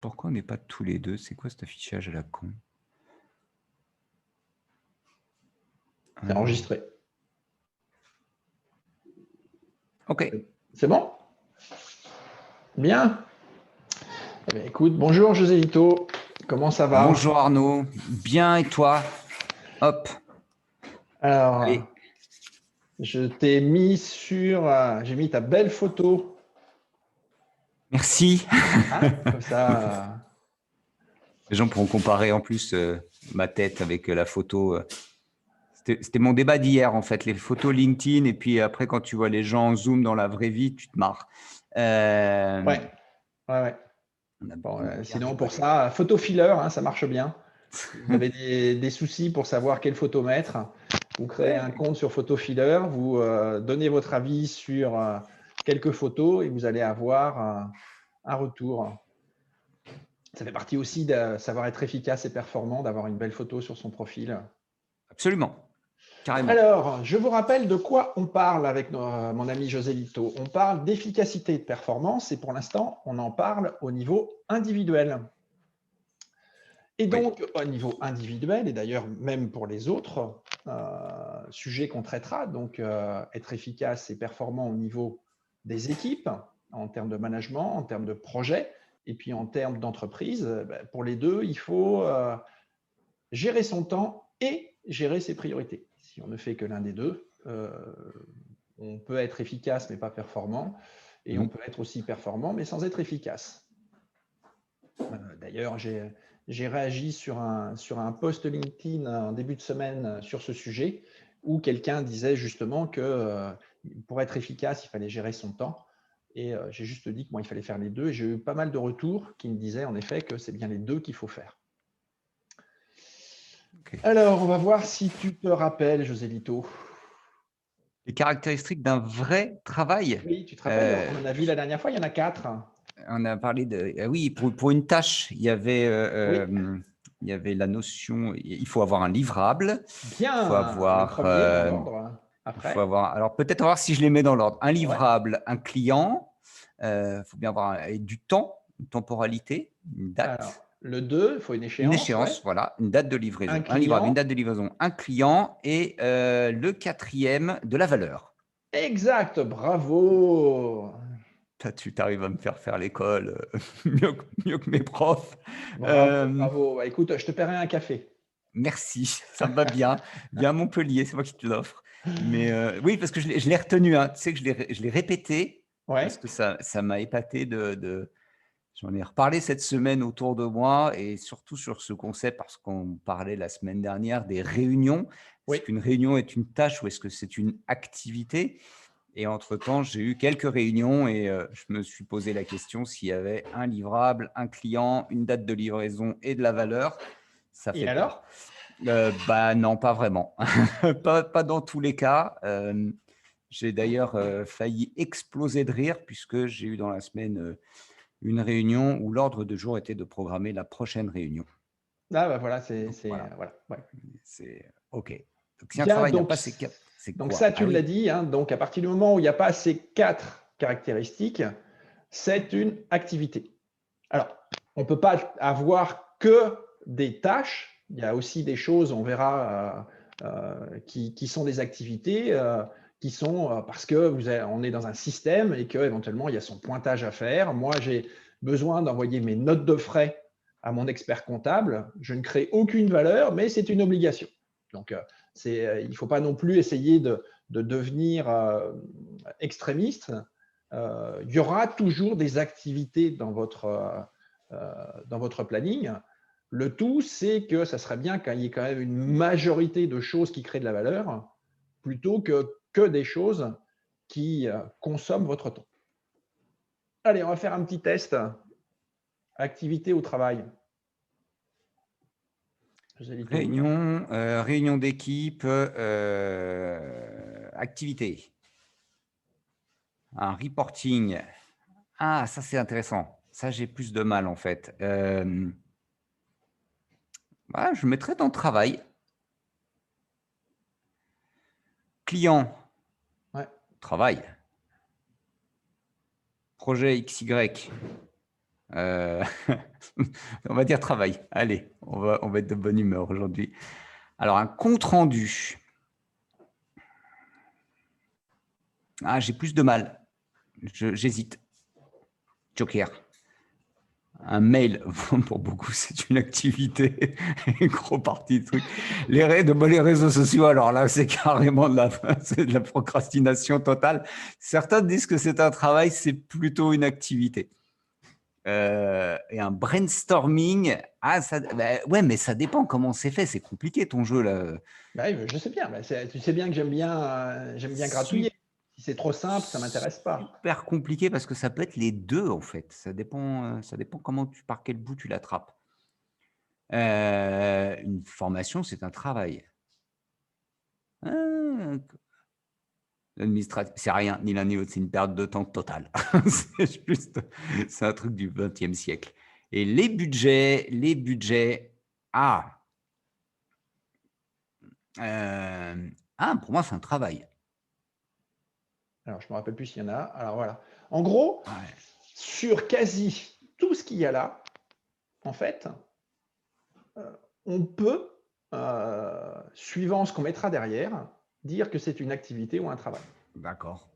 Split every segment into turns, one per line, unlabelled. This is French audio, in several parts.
Pourquoi on n'est pas tous les deux? C'est quoi cet affichage à la con?
C'est enregistré.
Ok.
C'est bon? Bien. Eh bien, écoute, bonjour José Lito. Comment ça va?
Bonjour Arnaud. Bien et toi? Hop.
Alors,
Allez.
je t'ai mis sur... j'ai mis ta belle photo.
Merci.
Hein, comme ça...
Les gens pourront comparer en plus ma tête avec la photo. C'était mon débat d'hier en fait, les photos LinkedIn et puis après quand tu vois les gens en zoom dans la vraie vie, tu te marres.
Ouais. Bon, sinon, pour ça, photo filler, hein, ça marche bien. Si vous avez des soucis pour savoir quelle photo mettre, vous créez un compte sur photo filler, vous donnez votre avis sur quelques photos et vous allez avoir un retour. Ça fait partie aussi de savoir être efficace et performant, d'avoir une belle photo sur son profil.
Absolument, carrément.
Alors, je vous rappelle de quoi on parle avec mon ami José Lito. On parle d'efficacité et de performance et pour l'instant, on en parle au niveau individuel. Et donc, au niveau individuel, et d'ailleurs même pour les autres sujets qu'on traitera, donc être efficace et performant au niveau des équipes, en termes de management, en termes de projet, et puis en termes d'entreprise, pour les deux, il faut gérer son temps et gérer ses priorités. Si on ne fait que l'un des deux, on peut être efficace mais pas performant, et on peut être aussi performant mais sans être efficace. D'ailleurs, j'ai réagi sur un post LinkedIn en début de semaine sur ce sujet où quelqu'un disait justement que pour être efficace, il fallait gérer son temps. Et j'ai juste dit que moi, il fallait faire les deux. Et j'ai eu pas mal de retours qui me disaient en effet que c'est bien les deux qu'il faut faire.
Okay.
Alors, on va voir si tu te rappelles, José Lito.
Les caractéristiques d'un vrai travail.
Oui, tu te rappelles, on en a vu la dernière fois, il y en a 4.
On a parlé de… oui, pour une tâche, il y avait…
Oui.
il y avait la notion, il faut avoir un livrable.
Bien,
il faut avoir,
le premier dans l'ordre. Après,
il faut avoir, alors peut-être voir si je les mets dans l'ordre. Un livrable, ouais. Un client, il faut bien avoir du temps, une temporalité, une date.
Alors, le 2, il faut une échéance.
Une échéance, ouais. Voilà, une date de livraison. Un livrable, une date de livraison, un client et le 4e, de la valeur.
Exact, bravo.
Tu t'arrives à me faire l'école mieux que mes profs.
Bravo, bravo. Bah, écoute, je te paierai un café.
Merci, ça me va bien. Viens à Montpellier, c'est moi qui te l'offre. Mais oui, parce que je l'ai retenu. Hein. Tu sais que je l'ai répété parce que ça m'a épaté J'en ai reparlé cette semaine autour de moi et surtout sur ce concept parce qu'on parlait la semaine dernière des réunions. Est-ce qu'une réunion est une tâche ou est-ce que c'est une activité? Et entre-temps, j'ai eu quelques réunions et je me suis posé la question s'il y avait un livrable, un client, une date de livraison et de la valeur. Ça fait peur. Bah non, pas vraiment. pas dans tous les cas. J'ai d'ailleurs failli exploser de rire puisque j'ai eu dans la semaine une réunion où l'ordre de jour était de programmer la prochaine réunion.
Ah bah voilà, c'est
OK. Donc si un travail n'a pas ces 4, c'est quoi?
Donc ça, tu l'as dit, hein, donc à partir du moment où il n'y a pas ces 4 caractéristiques, c'est une activité. Alors, on ne peut pas avoir que des tâches, il y a aussi des choses, on verra, qui sont des activités, qui sont parce qu'on est dans un système et qu'éventuellement, il y a son pointage à faire. Moi, j'ai besoin d'envoyer mes notes de frais à mon expert comptable. Je ne crée aucune valeur, mais c'est une obligation. Donc, il ne faut pas non plus essayer de devenir extrémiste. Il y aura toujours des activités dans votre planning. Le tout, c'est que ça serait bien qu'il y ait quand même une majorité de choses qui créent de la valeur plutôt que des choses qui consomment votre temps. Allez, on va faire un petit test. Activité au travail.
Réunion d'équipe, activité. Un reporting. Ah, ça c'est intéressant. Ça, j'ai plus de mal en fait. Je mettrais dans travail. Client.
Ouais.
Travail. Projet XY. Euh, on va dire travail. Allez, on va être de bonne humeur aujourd'hui. Alors, un compte rendu. Ah, j'ai plus de mal. J'hésite. Joker. Un mail, pour beaucoup, c'est une activité, une grosse partie de truc. Les réseaux sociaux, alors là, c'est carrément de la procrastination totale. Certains disent que c'est un travail, c'est plutôt une activité. Et un brainstorming, ouais, mais ça dépend comment c'est fait. C'est compliqué ton jeu là.
Bah oui, je sais bien. Tu sais bien que j'aime bien gratouiller. Si c'est trop simple, ça m'intéresse pas.
Super compliqué parce que ça peut être les deux en fait. Ça dépend comment par quel bout tu l'attrapes. Une formation, c'est un travail. L'administratif, c'est rien, ni l'un ni l'autre, c'est une perte de temps totale. C'est un truc du XXe siècle. Et les budgets, pour moi, c'est un travail.
Alors, je me rappelle plus s'il y en a. Alors voilà. En gros, sur quasi tout ce qu'il y a là, en fait, on peut, suivant ce qu'on mettra derrière, dire que c'est une activité ou un travail.
D'accord.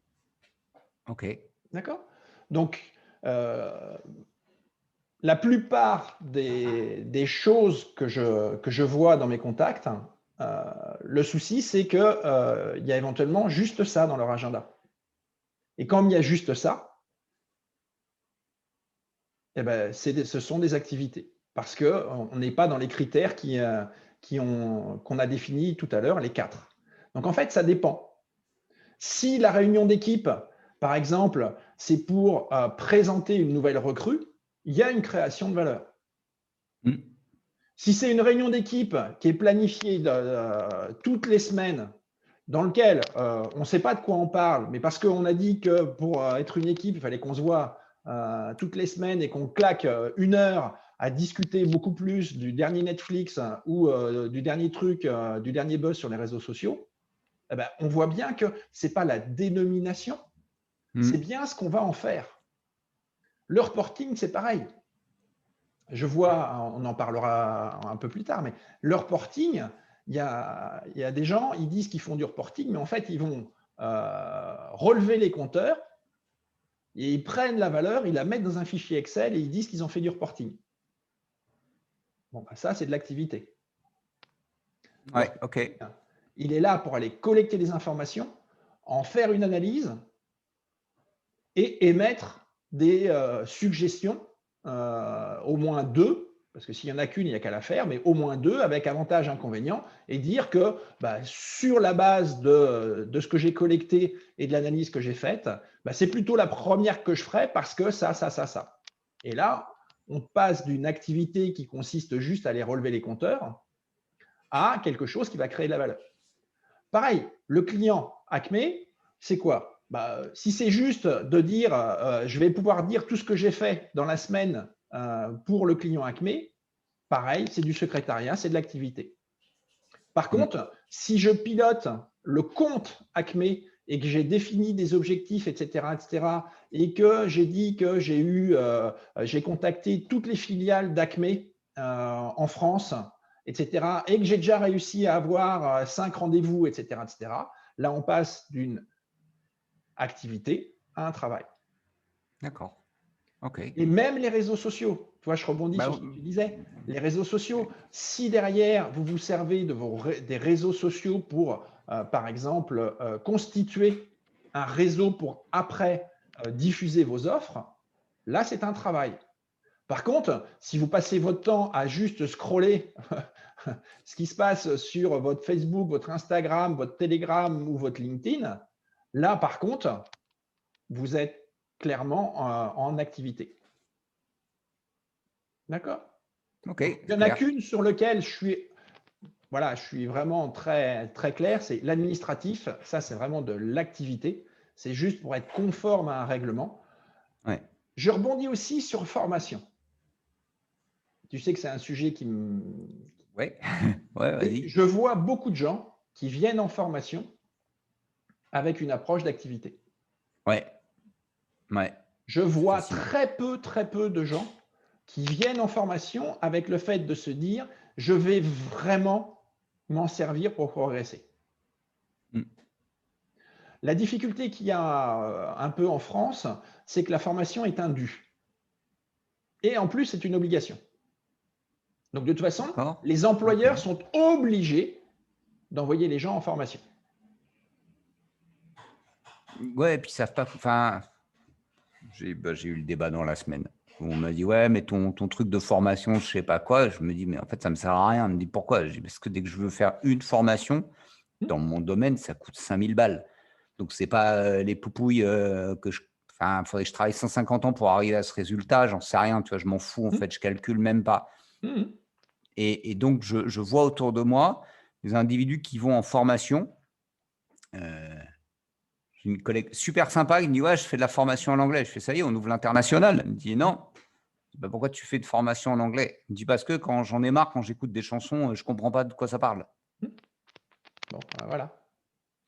OK.
D'accord? Donc, la plupart des choses que je vois dans mes contacts, le souci, c'est qu'il y a éventuellement juste ça dans leur agenda. Et quand il y a juste ça, eh ben, ce sont des activités. Parce qu'on n'est pas dans les critères qu'on a définis tout à l'heure, les 4. Donc, en fait, ça dépend. Si la réunion d'équipe, par exemple, c'est pour présenter une nouvelle recrue, il y a une création de valeur. Si c'est une réunion d'équipe qui est planifiée toutes les semaines, dans lequel on ne sait pas de quoi on parle, mais parce qu'on a dit que pour être une équipe, il fallait qu'on se voit toutes les semaines et qu'on claque 1 heure à discuter beaucoup plus du dernier Netflix ou du dernier truc, du dernier buzz sur les réseaux sociaux, eh ben, on voit bien que ce n'est pas la dénomination, c'est bien ce qu'on va en faire. Le reporting, c'est pareil. Je vois, on en parlera un peu plus tard, mais le reporting, il y a des gens, ils disent qu'ils font du reporting, mais en fait, ils vont relever les compteurs et ils prennent la valeur, ils la mettent dans un fichier Excel et ils disent qu'ils ont fait du reporting. Bon, ben ça, c'est de l'activité.
Ouais, OK.
Il est là pour aller collecter des informations, en faire une analyse et émettre des suggestions, au moins 2, parce que s'il n'y en a qu'une, il n'y a qu'à la faire, mais au moins 2 avec avantages, inconvénients, et dire que sur la base de ce que j'ai collecté et de l'analyse que j'ai faite, c'est plutôt la première que je ferai parce que ça. Et là, on passe d'une activité qui consiste juste à aller relever les compteurs à quelque chose qui va créer de la valeur. Pareil, le client Acme, c'est quoi? Si c'est juste de dire je vais pouvoir dire tout ce que j'ai fait dans la semaine pour le client Acme, pareil, c'est du secrétariat, c'est de l'activité. Par contre, si je pilote le compte Acme et que j'ai défini des objectifs, etc., et que j'ai dit que j'ai contacté toutes les filiales d'Acme en France, etc., et que j'ai déjà réussi à avoir 5 rendez-vous, etc., là, on passe d'une activité à un travail.
D'accord. OK.
Et même les réseaux sociaux, tu vois, je rebondis sur ce que tu disais, les réseaux sociaux, si derrière, vous vous servez des réseaux sociaux pour, par exemple, constituer un réseau pour après diffuser vos offres, là, c'est un travail. Par contre, si vous passez votre temps à juste scroller ce qui se passe sur votre Facebook, votre Instagram, votre Telegram ou votre LinkedIn, là, par contre, vous êtes clairement en activité. D'accord?
OK.
Donc, il n'y en a qu'une sur laquelle je suis vraiment très, très clair, c'est l'administratif. Ça, c'est vraiment de l'activité. C'est juste pour être conforme à un règlement.
Ouais.
Je rebondis aussi sur formation. Tu sais que c'est un sujet qui me…
Ouais, vas-y.
Je vois beaucoup de gens qui viennent en formation avec une approche d'activité.
Ouais.
Je vois très peu de gens qui viennent en formation avec le fait de se dire « je vais vraiment m'en servir pour progresser ». La difficulté qu'il y a un peu en France, c'est que la formation est un dû. Et en plus, c'est une obligation. Donc, de toute façon, les employeurs sont obligés d'envoyer les gens en formation.
Ouais, et puis ils savent pas. Enfin, j'ai eu le débat dans la semaine où on m'a dit ouais, mais ton truc de formation, je sais pas quoi. Je me dis mais en fait ça me sert à rien. On me dit pourquoi? Je dis parce que dès que je veux faire une formation dans mon domaine, ça coûte 5000 balles. Donc c'est pas les poupouilles que je. Enfin, il faudrait que je travaille 150 ans pour arriver à ce résultat. J'en sais rien. Tu vois, je m'en fous en fait. Je calcule même pas. Et donc je vois autour de moi des individus qui vont en formation. J'ai une collègue super sympa qui me dit ouais, je fais de la formation en anglais. Je fais ça y est, on ouvre l'international. Elle me dit non. Bah, pourquoi tu fais de formation en anglais? Elle me dit parce que quand j'en ai marre, quand j'écoute des chansons, je comprends pas de quoi ça parle.
Bon, voilà.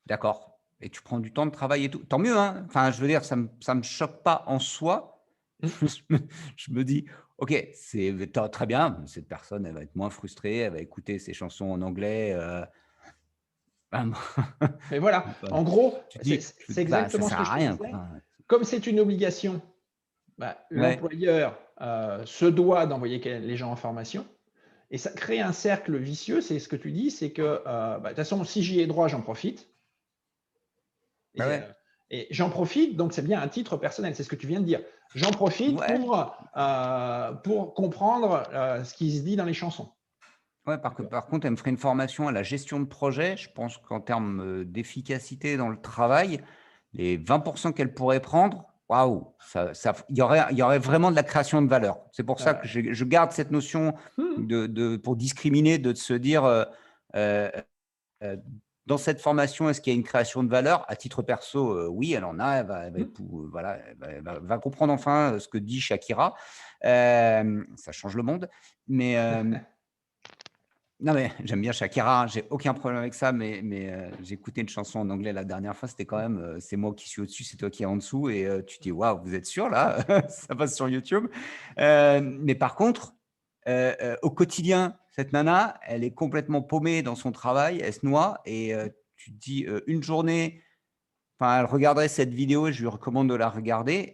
D'accord. Et tu prends du temps de travail et tout. Tant mieux, hein. Enfin, je veux dire, ça me choque pas en soi. Je me dis, ok, c'est très bien. Cette personne, elle va être moins frustrée. Elle va écouter ses chansons en anglais.
Mais voilà, en gros, c'est exactement
ça
ce que
sert à
je te
rien,
disais.
quoi.
Comme c'est une obligation, l'employeur se doit d'envoyer les gens en formation. Et ça crée un cercle vicieux, c'est ce que tu dis, c'est que de toute façon, si j'y ai droit, j'en profite. Et j'en profite, donc c'est bien un titre personnel, c'est ce que tu viens de dire. J'en profite pour comprendre ce qui se dit dans les chansons.
Ouais, par contre, elle me ferait une formation à la gestion de projet. Je pense qu'en termes d'efficacité dans le travail, les 20% qu'elle pourrait prendre, waouh, il y aurait vraiment de la création de valeur. C'est pour ça que je garde cette notion pour discriminer, de se dire dans cette formation, est-ce qu'il y a une création de valeur? À titre perso, oui, elle en a. Elle va comprendre enfin ce que dit Shakira. Ça change le monde. Mais non, mais j'aime bien Shakira, j'ai aucun problème avec ça, mais j'ai écouté une chanson en anglais la dernière fois, c'était quand même c'est moi qui suis au-dessus, c'est toi qui es en dessous, et tu te dis waouh, vous êtes sûr là? Ça passe sur YouTube. Mais par contre, au quotidien, cette nana, elle est complètement paumée dans son travail, elle se noie, et tu te dis une journée, enfin, elle regarderait cette vidéo et je lui recommande de la regarder.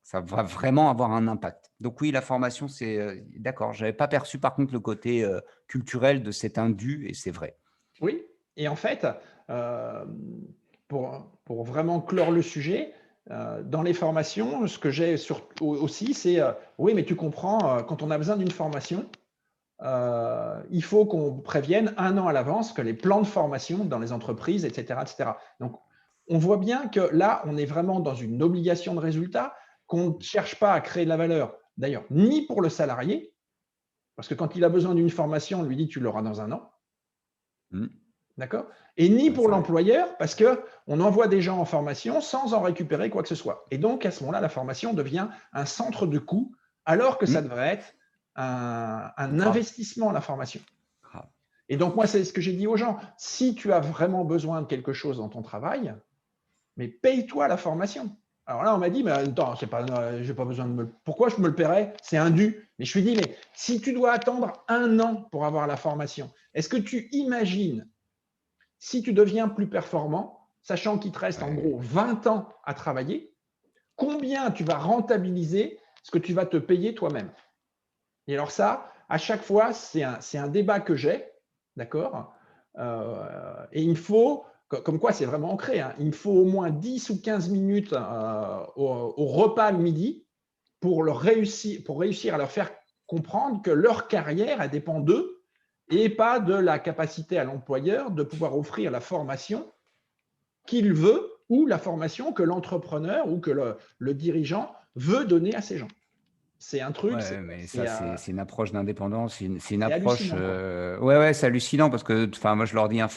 Ça va vraiment avoir un impact. Donc oui, la formation, c'est d'accord. Je n'avais pas perçu par contre le côté culturel de cet indu, et c'est vrai.
Oui, et en fait, pour vraiment clore le sujet, dans les formations, ce que j'ai aussi, c'est oui, mais tu comprends, quand on a besoin d'une formation, il faut qu'on prévienne 1 an à l'avance que les plans de formation dans les entreprises, etc., etc. Donc, on voit bien que là, on est vraiment dans une obligation de résultat, qu'on ne cherche pas à créer de la valeur, d'ailleurs, ni pour le salarié, parce que quand il a besoin d'une formation, on lui dit tu l'auras dans 1 an. D'accord? Et ni pour l'employeur, parce qu'on envoie des gens en formation sans en récupérer quoi que ce soit. Et donc, à ce moment-là, la formation devient un centre de coût, alors que ça devrait être un investissement, la formation. Et donc, moi, c'est ce que j'ai dit aux gens. Si tu as vraiment besoin de quelque chose dans ton travail, mais paye-toi la formation. Alors là, on m'a dit, mais attends, j'ai pas besoin de me. Pourquoi je me le paierais? C'est un dû. Mais je lui dis, mais si tu dois attendre 1 an pour avoir la formation, est-ce que tu imagines si tu deviens plus performant, sachant qu'il te reste en gros 20 ans à travailler, combien tu vas rentabiliser ce que tu vas te payer toi-même? Et alors ça, à chaque fois, c'est un débat que j'ai, d'accord? Et il me faut, comme quoi c'est vraiment ancré, hein, il me faut au moins 10 ou 15 minutes au repas le midi pour réussir à leur faire comprendre que leur carrière, elle dépend d'eux et pas de la capacité à l'employeur de pouvoir offrir la formation qu'il veut ou la formation que l'entrepreneur ou que le dirigeant veut donner à ces gens. C'est un truc,
mais ça, c'est une approche d'indépendance, c'est une approche.
Ouais,
c'est hallucinant parce que, enfin, moi, je leur dis, hein,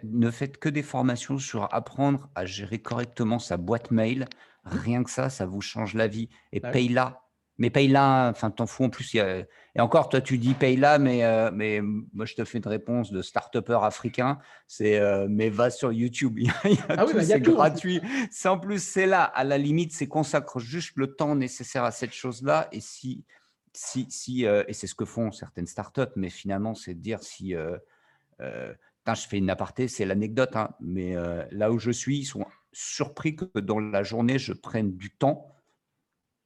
ne faites que des formations sur apprendre à gérer correctement sa boîte mail. Rien que ça vous change la vie. Et paye-la. Mais paye-la, enfin, t'en fous en plus. Et encore, toi, tu dis paye-la, mais moi, je te fais une réponse de start-upper africain. C'est mais va sur YouTube. Il y a tout, c'est gratuit. En plus, c'est là. À la limite, c'est consacre juste le temps nécessaire à cette chose-là. Et si et c'est ce que font certaines startups, mais finalement, c'est de dire si… je fais une aparté, c'est l'anecdote, hein, mais là où je suis, ils sont surpris que dans la journée, je prenne du temps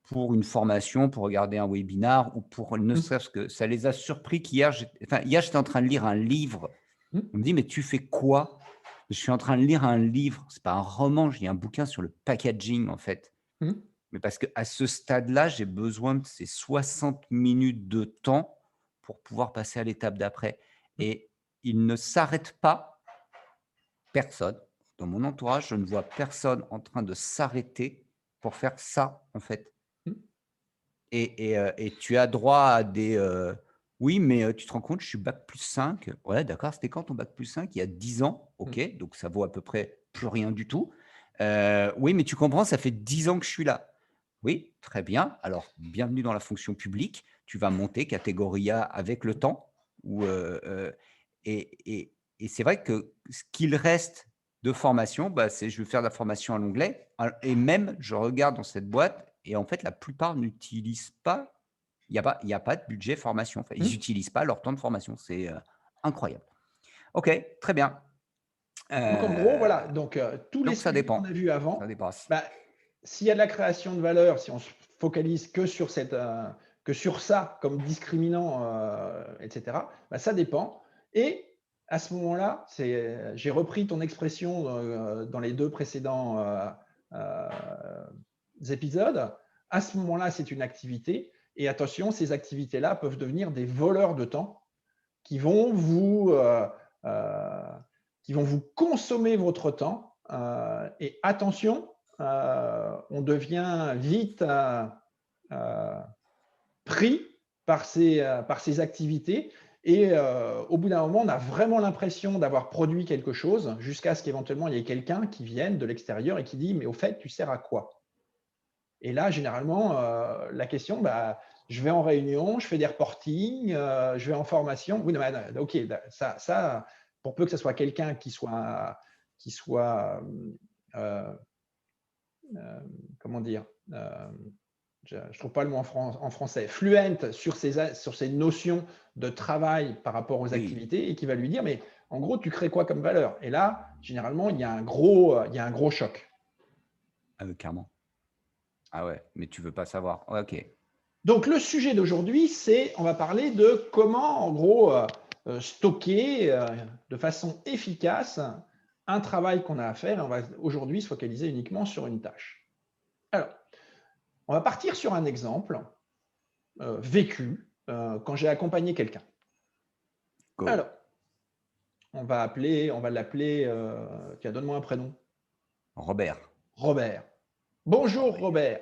pour une formation, pour regarder un webinar ou pour ne serait-ce que… Ça les a surpris qu'hier, j'étais en train de lire un livre. On me dit, mais tu fais quoi? Je suis en train de lire un livre. Ce n'est pas un roman, j'ai un bouquin sur le packaging, en fait. Mais parce qu'à ce stade-là, j'ai besoin de ces 60 minutes de temps pour pouvoir passer à l'étape d'après. Et il ne s'arrête pas, personne. Dans mon entourage, je ne vois personne en train de s'arrêter pour faire ça, en fait. Et tu as droit à des… oui, mais tu te rends compte, je suis bac+5. Ouais, d'accord, c'était quand ton bac+5? Il y a 10 ans. OK, donc ça vaut à peu près plus rien du tout. Oui, mais tu comprends, ça fait 10 ans que je suis là. Oui, très bien. Alors, bienvenue dans la fonction publique. Tu vas monter catégorie A avec le temps. Et c'est vrai que ce qu'il reste de formation, c'est je vais faire de la formation en anglais. Et même, je regarde dans cette boîte et en fait, la plupart n'utilisent pas, il y a pas de budget formation. Enfin, ils n'utilisent pas leur temps de formation. C'est incroyable. OK, très bien.
Donc, en gros, voilà. Donc, tous les
Donc, ça
sujets qu'on
dépend.
a vus
Ça
avant,
dépasse.
s'il y a de la création de valeur, si on se focalise que sur ça comme discriminant, etc., ça dépend. Et à ce moment-là, j'ai repris ton expression dans les 2 précédents épisodes. À ce moment-là, c'est une activité. Et attention, ces activités-là peuvent devenir des voleurs de temps qui vont vous consommer votre temps. Et attention, on devient vite pris par ces activités. Et au bout d'un moment, on a vraiment l'impression d'avoir produit quelque chose jusqu'à ce qu'éventuellement il y ait quelqu'un qui vienne de l'extérieur et qui dit « mais au fait, tu sers à quoi ?» Et là, généralement, la question, je vais en réunion, je fais des reportings, je vais en formation. Oui, ok, ça, pour peu que ce soit quelqu'un qui soit comment dire, je ne trouve pas le mot en français, fluente sur ces notions de travail par rapport aux activités et qui va lui dire, mais en gros, tu crées quoi comme valeur? Et là, généralement, il y a un gros choc.
Clairement. Ah ouais, mais tu ne veux pas savoir. Ouais, OK.
Donc, le sujet d'aujourd'hui, on va parler de comment, en gros, stocker de façon efficace un travail qu'on a à faire. Et on va aujourd'hui se focaliser uniquement sur une tâche. Alors, on va partir sur un exemple vécu quand j'ai accompagné quelqu'un. Alors, on va l'appeler, tiens, donne-moi un prénom.
Robert.
Robert. Bonjour Robert.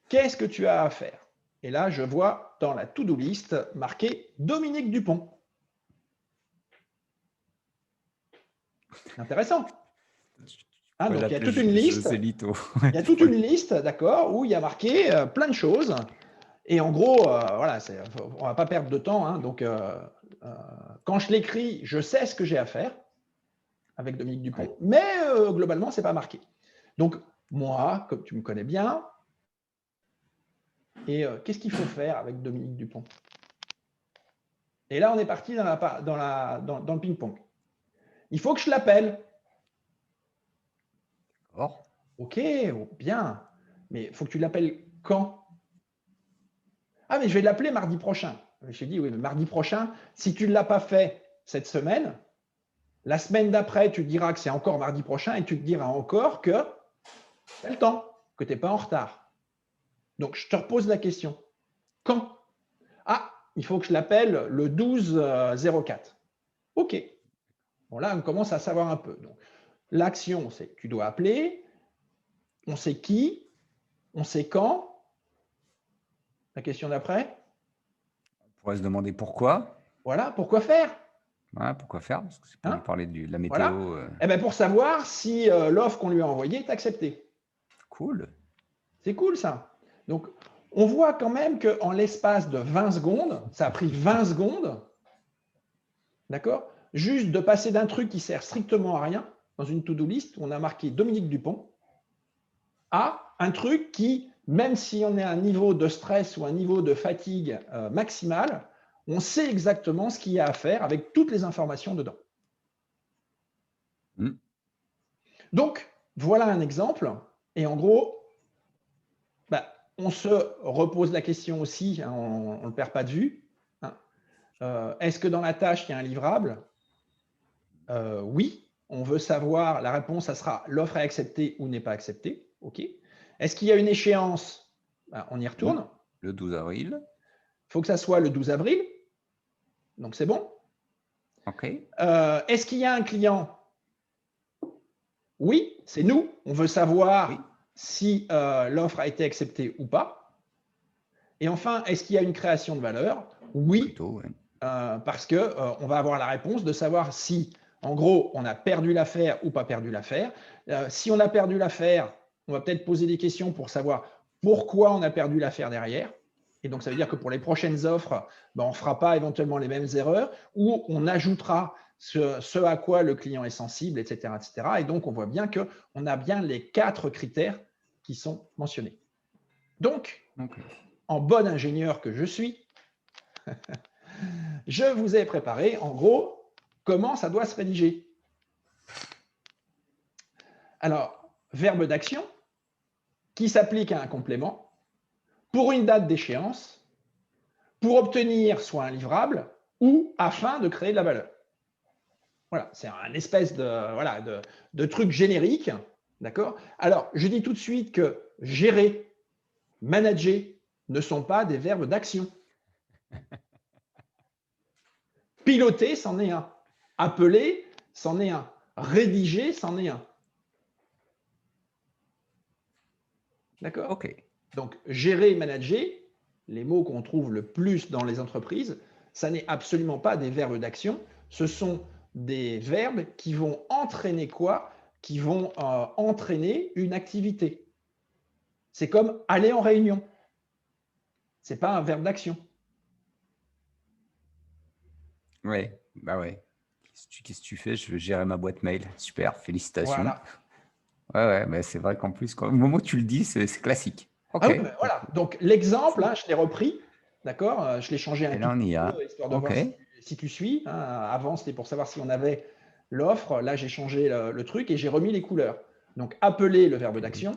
Qu'est-ce que tu as à faire? Et là, je vois dans la to-do list marqué Dominique Dupont. Intéressant. Donc, il y a toute une liste. Il y a toute une liste, d'accord, où il y a marqué plein de choses. Et en gros, voilà, on ne va pas perdre de temps. Hein, donc, quand je l'écris, je sais ce que j'ai à faire avec Dominique Dupont, mais globalement, ce n'est pas marqué. Donc, moi, comme tu me connais bien, et qu'est-ce qu'il faut faire avec Dominique Dupont? Et là, on est parti dans le ping-pong. Il faut que je l'appelle. Ok, bien. Mais il faut que tu l'appelles quand? Ah, mais je vais l'appeler mardi prochain. J'ai dit, oui, mais mardi prochain, si tu ne l'as pas fait cette semaine, la semaine d'après, tu te diras que c'est encore mardi prochain et tu te diras encore que tu as le temps, que tu n'es pas en retard. Donc, je te repose la question. Quand? Ah, il faut que je l'appelle le 12-04. OK. Bon, là, on commence à savoir un peu. Donc, l'action, c'est que tu dois appeler, on sait qui, on sait quand. La question d'après?
On pourrait se demander pourquoi.
Voilà, pourquoi faire?
Ouais, pourquoi faire? Parce que c'est pour lui parler de la météo.
Voilà. Eh bien, pour savoir si l'offre qu'on lui a envoyée est acceptée.
Cool.
C'est cool, ça. Donc, on voit quand même qu'en l'espace de 20 secondes, ça a pris 20 secondes, d'accord, juste de passer d'un truc qui sert strictement à rien, dans une to-do list, où on a marqué Dominique Dupont, à un truc qui même si on est à un niveau de stress ou un niveau de fatigue maximal, on sait exactement ce qu'il y a à faire avec toutes les informations dedans. Donc, voilà un exemple. Et en gros, on se repose la question aussi, hein, on ne le perd pas de vue. Hein. Est-ce que dans la tâche, il y a un livrable? Oui. On veut savoir, la réponse, ça sera l'offre est acceptée ou n'est pas acceptée. OK. Est-ce qu'il y a une échéance? On y retourne.
Le 12 avril.
Il faut que ça soit le 12 avril. Donc, c'est bon.
OK.
Est-ce qu'il y a un client? Oui, c'est nous. On veut savoir si l'offre a été acceptée ou pas. Et enfin, est-ce qu'il y a une création de valeur? Oui.
Plutôt, ouais.
Parce qu'on va avoir la réponse de savoir si, en gros, on a perdu l'affaire ou pas perdu l'affaire. Si on a perdu l'affaire, on va peut-être poser des questions pour savoir pourquoi on a perdu l'affaire derrière. Et donc, ça veut dire que pour les prochaines offres, on ne fera pas éventuellement les mêmes erreurs ou on ajoutera ce à quoi le client est sensible, etc., etc. Et donc, on voit bien qu'on a bien les 4 critères qui sont mentionnés. Donc, en bon ingénieur que je suis, je vous ai préparé, en gros, comment ça doit se rédiger. Alors, verbe d'action qui s'applique à un complément pour une date d'échéance, pour obtenir soit un livrable ou afin de créer de la valeur. Voilà, c'est un espèce de truc générique. D'accord? Alors, je dis tout de suite que gérer, manager ne sont pas des verbes d'action. Piloter, c'en est un. Appeler, c'en est un. Rédiger, c'en est un. D'accord?
OK.
Donc, gérer et manager, les mots qu'on trouve le plus dans les entreprises, ça n'est absolument pas des verbes d'action. Ce sont des verbes qui vont entraîner quoi? Qui vont entraîner une activité. C'est comme aller en réunion. Ce n'est pas un verbe d'action.
Oui, bah ouais. Qu'est-ce que tu fais? Je veux gérer ma boîte mail. Super, félicitations.
Voilà.
Ouais, mais c'est vrai qu'en plus, au moment où tu le dis, c'est classique. OK.
Ah oui, voilà. Donc, l'exemple, je l'ai repris, d'accord? Je l'ai changé un
Et
tout
là, on y
petit
a.
peu, histoire de
OK.
voir si tu suis. Hein. Avant, c'était pour savoir si on avait l'offre. Là, j'ai changé le truc et j'ai remis les couleurs. Donc, appeler le verbe d'action.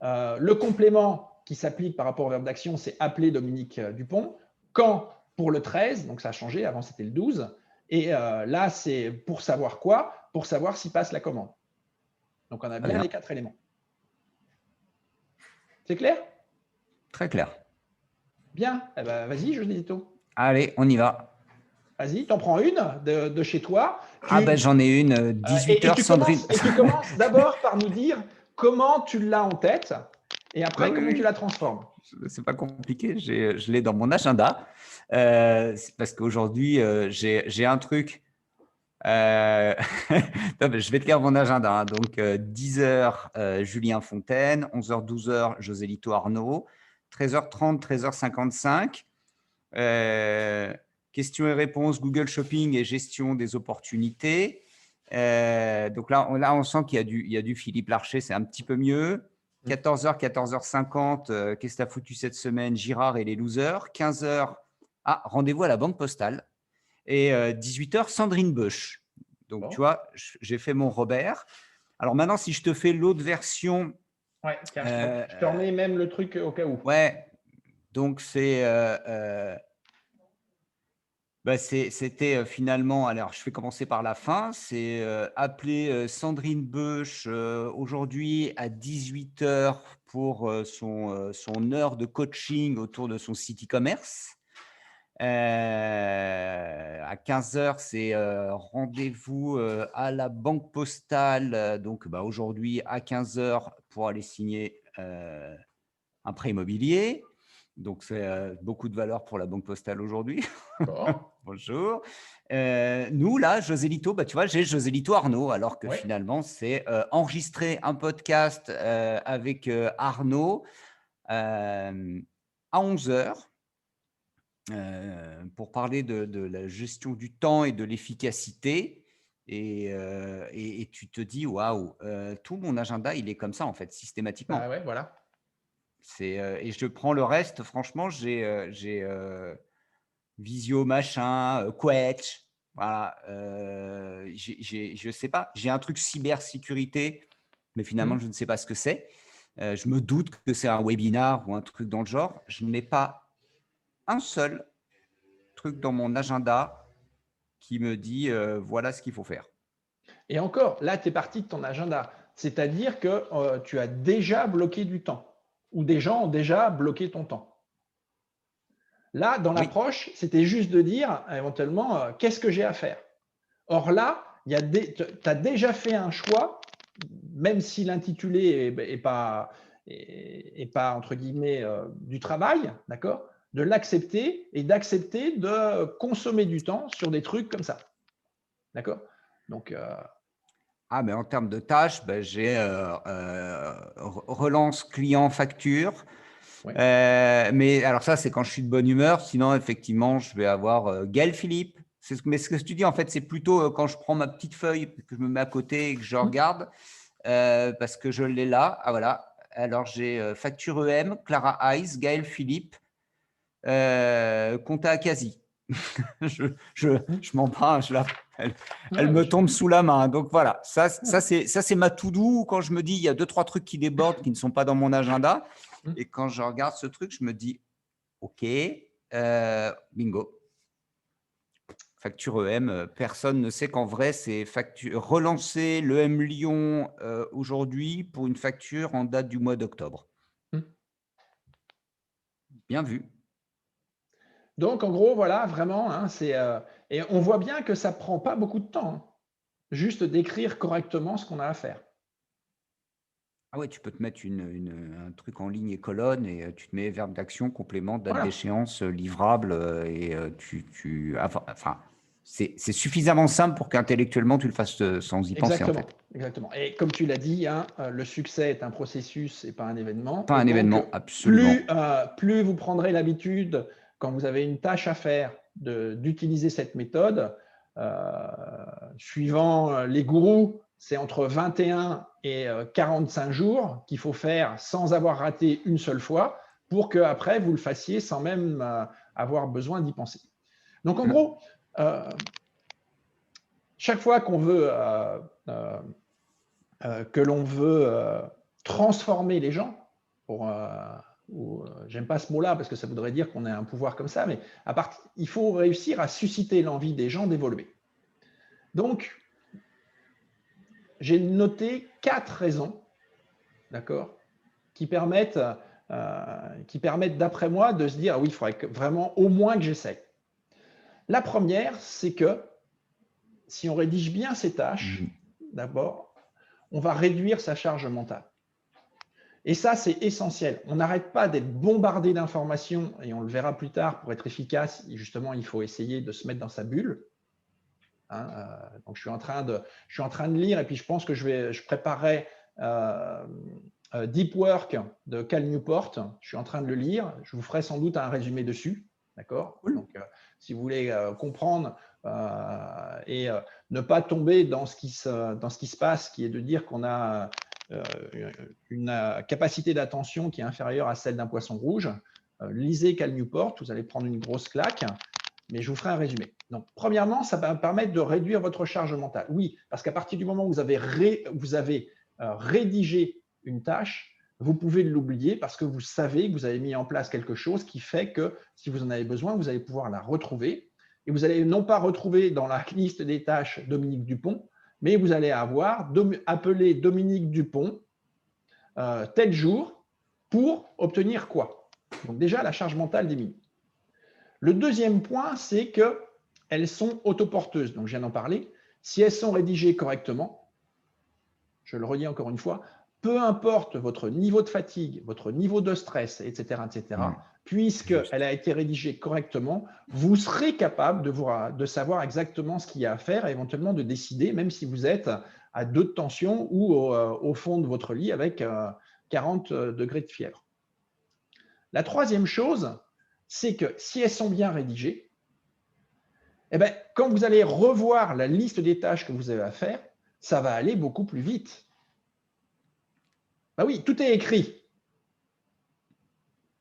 Le complément qui s'applique par rapport au verbe d'action, c'est appeler Dominique Dupont. Quand pour le 13, donc ça a changé, avant c'était le 12. Et là, c'est pour savoir quoi? Pour savoir s'il passe la commande. Donc, on a bien les 4 éléments. C'est clair?
Très clair.
Bien. Eh ben, vas-y, Josito.
Allez, on y va.
Vas-y, t'en prends une de chez toi.
J'en ai une, 18h, Sandrine.
Et tu commences d'abord par nous dire comment tu l'as en tête et après comment tu la transformes.
C'est pas compliqué, je l'ai dans mon agenda. Parce qu'aujourd'hui, j'ai un truc. Je vais te lire mon agenda. Hein. Donc, 10h, Julien Fontaine, 11h, 12h, José Lito Arnaud, 13h30, 13h55. Questions et réponses, Google Shopping et gestion des opportunités. Donc là, on sent qu'il y a du Philippe Larcher, c'est un petit peu mieux. 14h, 14h50, qu'est-ce que tu as foutu cette semaine? Girard et les losers. 15h, rendez-vous à la Banque Postale. Et 18h, Sandrine Boesch. Donc, tu vois, j'ai fait mon Robert. Alors maintenant, si je te fais l'autre version…
Ouais, tiens, je te remets même le truc au cas où.
Ouais, donc c'était finalement… Alors, je vais commencer par la fin. C'est appeler Sandrine Boesch aujourd'hui à 18h pour son heure de coaching autour de son site e-commerce. À 15h, c'est rendez-vous à la Banque Postale. Donc, aujourd'hui, à 15h, pour aller signer un prêt immobilier. Donc, c'est beaucoup de valeur pour la Banque Postale aujourd'hui. Bonjour. Nous, là, José Lito, tu vois, j'ai José Lito Arnaud, alors que finalement, c'est enregistrer un podcast avec Arnaud à 11h. Pour parler de la gestion du temps et de l'efficacité. Et tu te dis, waouh, tout mon agenda, il est comme ça, en fait, systématiquement.
Ah ouais, voilà.
Et je prends le reste, franchement, j'ai Visio, machin, Quetch, voilà. Je ne sais pas, j'ai un truc cybersécurité, mais finalement, je ne sais pas ce que c'est. Je me doute que c'est un webinar ou un truc dans le genre. Je n'ai pas un seul truc dans mon agenda qui me dit voilà ce qu'il faut faire.
Et encore, là, tu es parti de ton agenda. C'est-à-dire que tu as déjà bloqué du temps ou des gens ont déjà bloqué ton temps. Là, dans l'approche, c'était juste de dire éventuellement qu'est-ce que j'ai à faire. Or là, tu as déjà fait un choix, même si l'intitulé n'est pas, entre guillemets, du travail, d'accord, de l'accepter et d'accepter de consommer du temps sur des trucs comme ça. D'accord. Donc,
mais en termes de tâches, j'ai relance client facture.
ouais.
Mais alors ça, c'est quand je suis de bonne humeur. Sinon, effectivement, je vais avoir Gaël Philippe. Mais ce que tu dis, en fait, c'est plutôt quand je prends ma petite feuille, que je me mets à côté et que je regarde, parce que je l'ai là. Ah voilà. Alors, j'ai facture EM, Clara Hayes, Gaël Philippe, compta Akazi. je m'en prends, elle me tombe sous la main. Donc voilà, ça c'est ma to-do quand je me dis il y a 2-3 trucs qui débordent, qui ne sont pas dans mon agenda. Et quand je regarde ce truc, je me dis OK, bingo. Facture EM, personne ne sait qu'en vrai, c'est relancer l'EM Lyon aujourd'hui pour une facture en date du mois d'octobre. Bien vu.
Donc, en gros, voilà, vraiment, hein, et on voit bien que ça ne prend pas beaucoup de temps, hein, juste d'écrire correctement ce qu'on a à faire.
Ah ouais, tu peux te mettre un truc en ligne et colonne et tu te mets verbe d'action, complément, date d'échéance, livrable et enfin, c'est suffisamment simple pour qu'intellectuellement tu le fasses sans y penser en fait.
Exactement. Et comme tu l'as dit, hein, le succès est un processus et pas un événement.
Pas un événement, absolument.
Plus vous prendrez l'habitude, quand vous avez une tâche à faire, d'utiliser cette méthode, suivant les gourous, c'est entre 21 et 45 jours qu'il faut faire sans avoir raté une seule fois pour qu'après, vous le fassiez sans même avoir besoin d'y penser. Donc, en gros, chaque fois qu'on veut que l'on veut transformer les gens, j'aime pas ce mot-là parce que ça voudrait dire qu'on a un pouvoir comme ça, mais il faut réussir à susciter l'envie des gens d'évoluer. Donc, j'ai noté 4 raisons, d'accord, qui permettent d'après moi de se dire oui, il faudrait vraiment au moins que j'essaye. La première, c'est que si on rédige bien ses tâches, d'abord, on va réduire sa charge mentale. Et ça, c'est essentiel. On n'arrête pas d'être bombardé d'informations, et on le verra plus tard, pour être efficace, justement, il faut essayer de se mettre dans sa bulle. Hein, donc, je suis en train de lire, et puis je pense que je préparerai Deep Work de Cal Newport. Je suis en train de le lire. Je vous ferai sans doute un résumé dessus. D'accord. Donc, si vous voulez comprendre et ne pas tomber dans ce qui se passe, qui est de dire qu'on a une capacité d'attention qui est inférieure à celle d'un poisson rouge, lisez Cal Newport, vous allez prendre une grosse claque, mais je vous ferai un résumé. Donc, premièrement, ça va permettre de réduire votre charge mentale. Oui, parce qu'à partir du moment où vous avez rédigé une tâche, vous pouvez l'oublier parce que vous savez que vous avez mis en place quelque chose qui fait que si vous en avez besoin, vous allez pouvoir la retrouver. Et vous allez non pas retrouver dans la liste des tâches Dominique Dupont, mais vous allez avoir appelé Dominique Dupont tel jour pour obtenir quoi? Donc déjà, la charge mentale diminue. Le deuxième point, c'est qu'elles sont autoporteuses. Donc, je viens d'en parler. Si elles sont rédigées correctement, je le redis encore une fois, peu importe votre niveau de fatigue, votre niveau de stress, etc., puisqu'elle a été rédigée correctement, vous serez capable de savoir exactement ce qu'il y a à faire et éventuellement de décider, même si vous êtes à 2 de tension ou au fond de votre lit avec 40 degrés de fièvre. La troisième chose, c'est que si elles sont bien rédigées, eh bien, quand vous allez revoir la liste des tâches que vous avez à faire, ça va aller beaucoup plus vite. Ben oui, tout est écrit.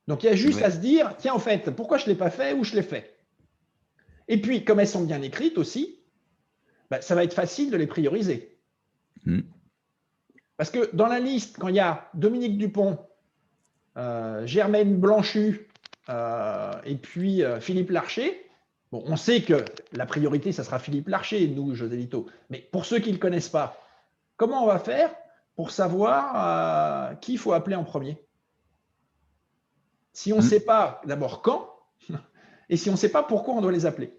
Donc, il y a juste à se dire, tiens, en fait, pourquoi je ne l'ai pas fait ou je l'ai fait? À se dire, pourquoi je ne l'ai pas fait ou je l'ai fait? Et puis, comme elles sont bien écrites aussi, ça va être facile de les prioriser. Parce que dans la liste, quand il y a Dominique Dupont, Germaine Blanchu et puis Philippe Larcher, bon, on sait que la priorité, ça sera Philippe Larcher, nous, Joselito. Mais pour ceux qui ne le connaissent pas, comment on va faire pour savoir qui il faut appeler en premier? Si on ne sait pas d'abord quand, et si on ne sait pas pourquoi on doit les appeler.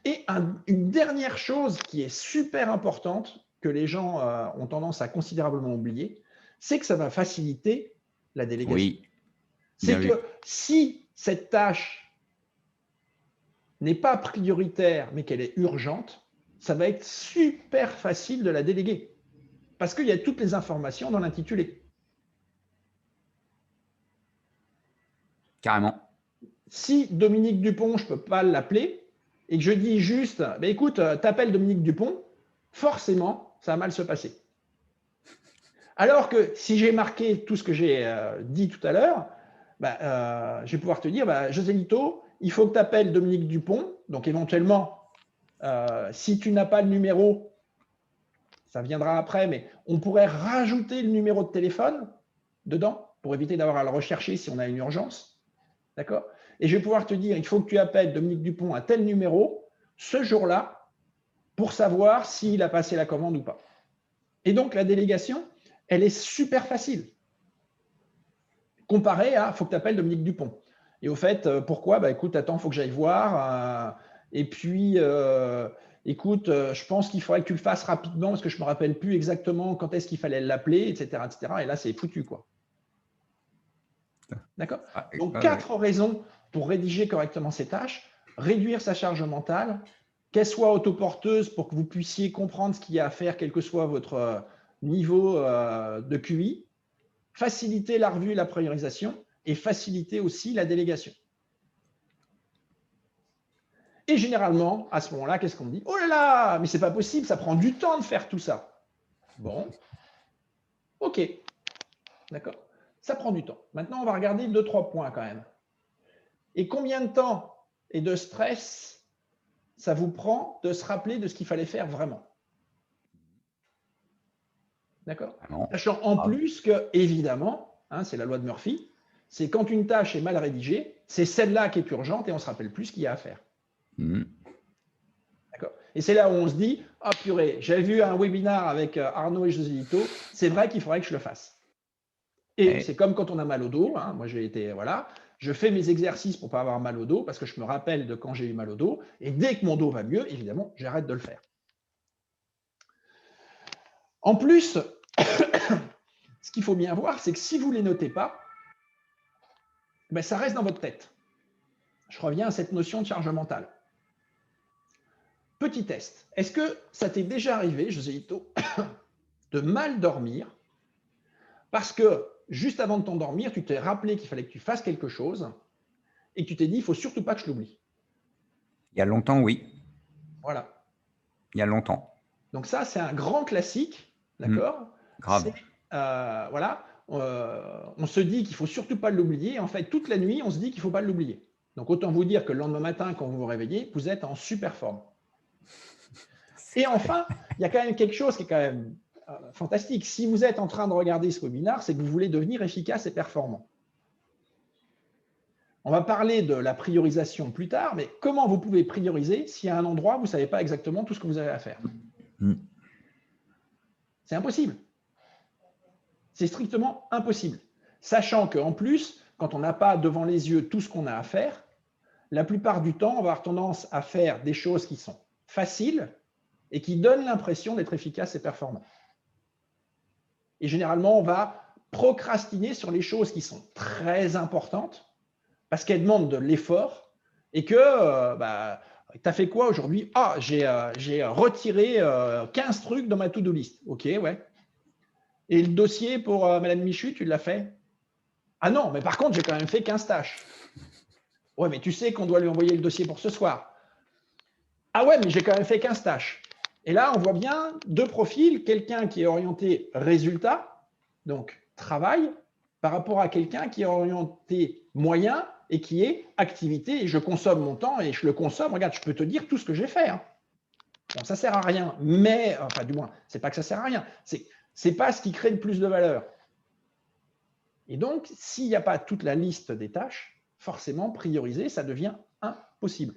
Et une dernière chose qui est super importante, que les gens ont tendance à considérablement oublier, c'est que ça va faciliter la délégation.
Oui.
C'est que si cette tâche n'est pas prioritaire, mais qu'elle est urgente, ça va être super facile de la déléguer. Parce qu'il y a toutes les informations dans l'intitulé.
Carrément.
Si Dominique Dupont, je ne peux pas l'appeler, et que je dis juste, écoute, t'appelles Dominique Dupont, forcément, ça va mal se passer. Alors que si j'ai marqué tout ce que j'ai dit tout à l'heure, je vais pouvoir te dire, Joselito, il faut que tu appelles Dominique Dupont. Donc éventuellement, si tu n'as pas le numéro, ça viendra après, mais on pourrait rajouter le numéro de téléphone dedans pour éviter d'avoir à le rechercher si on a une urgence. D'accord? Et je vais pouvoir te dire, il faut que tu appelles Dominique Dupont à tel numéro ce jour-là pour savoir s'il a passé la commande ou pas. Et donc, la délégation, elle est super facile. Comparé à, il faut que tu appelles Dominique Dupont. Et au fait, pourquoi? Écoute, attends, il faut que j'aille voir. Et puis, écoute, je pense qu'il faudrait que tu le fasses rapidement parce que je ne me rappelle plus exactement quand est-ce qu'il fallait l'appeler, etc., etc. Et là, c'est foutu, quoi. D'accord? Donc, 4 raisons pour rédiger correctement ces tâches. Réduire sa charge mentale, qu'elle soit autoporteuse pour que vous puissiez comprendre ce qu'il y a à faire, quel que soit votre niveau de QI. Faciliter la revue et la priorisation et faciliter aussi la délégation. Et généralement, à ce moment-là, qu'est-ce qu'on dit? Oh là là, mais c'est pas possible, ça prend du temps de faire tout ça. Bon, ok, d'accord, ça prend du temps. Maintenant, on va regarder 2-3 points quand même. Et combien de temps et de stress ça vous prend de se rappeler de ce qu'il fallait faire vraiment? D'accord? Sachant en plus que, évidemment, c'est la loi de Murphy, c'est quand une tâche est mal rédigée, c'est celle-là qui est urgente et on ne se rappelle plus ce qu'il y a à faire. D'accord? Et c'est là où on se dit, ah purée, j'avais vu un webinaire avec Arnaud et Joselito, c'est vrai qu'il faudrait que je le fasse. Et c'est comme quand on a mal au dos, moi j'ai été, voilà, je fais mes exercices pour ne pas avoir mal au dos parce que je me rappelle de quand j'ai eu mal au dos, et dès que mon dos va mieux, évidemment, j'arrête de le faire. En plus, ce qu'il faut bien voir, c'est que si vous ne les notez pas, ça reste dans votre tête. Je reviens à cette notion de charge mentale. Petit test. Est-ce que ça t'est déjà arrivé, Joselito, de mal dormir parce que juste avant de t'endormir, tu t'es rappelé qu'il fallait que tu fasses quelque chose et que tu t'es dit, il ne faut surtout pas que je l'oublie?
Il y a longtemps, oui.
Voilà.
Il y a longtemps.
Donc ça, c'est un grand classique, d'accord?
Grave.
Voilà, on se dit qu'il ne faut surtout pas l'oublier. En fait, toute la nuit, on se dit qu'il ne faut pas l'oublier. Donc, autant vous dire que le lendemain matin, quand vous vous réveillez, vous êtes en super forme. Et enfin, il y a quand même quelque chose qui est quand même fantastique. Si vous êtes en train de regarder ce webinaire, c'est que vous voulez devenir efficace et performant. On va parler de la priorisation plus tard, mais comment vous pouvez prioriser si à un endroit, vous ne savez pas exactement tout ce que vous avez à faire? C'est impossible. C'est strictement impossible. Sachant qu'en plus, quand on n'a pas devant les yeux tout ce qu'on a à faire, la plupart du temps, on va avoir tendance à faire des choses qui sont faciles et qui donnent l'impression d'être efficaces et performants. Et généralement, on va procrastiner sur les choses qui sont très importantes parce qu'elles demandent de l'effort et que tu as fait quoi aujourd'hui? Ah, j'ai retiré 15 trucs dans ma to-do list. Ok, ouais. Et le dossier pour Madame Michu, tu l'as fait? Ah non, mais par contre, j'ai quand même fait 15 tâches. Ouais, mais tu sais qu'on doit lui envoyer le dossier pour ce soir. Ah ouais, mais j'ai quand même fait 15 tâches. Et là, on voit bien deux profils. Quelqu'un qui est orienté résultat, donc travail, par rapport à quelqu'un qui est orienté moyen et qui est activité, et je consomme mon temps et je le consomme. Regarde, je peux te dire tout ce que j'ai fait. Hein. Bon, ça ne sert à rien, mais, enfin du moins, c'est pas que ça sert à rien, c'est pas ce qui crée le plus de valeur. Et donc, s'il n'y a pas toute la liste des tâches, forcément, prioriser, ça devient impossible.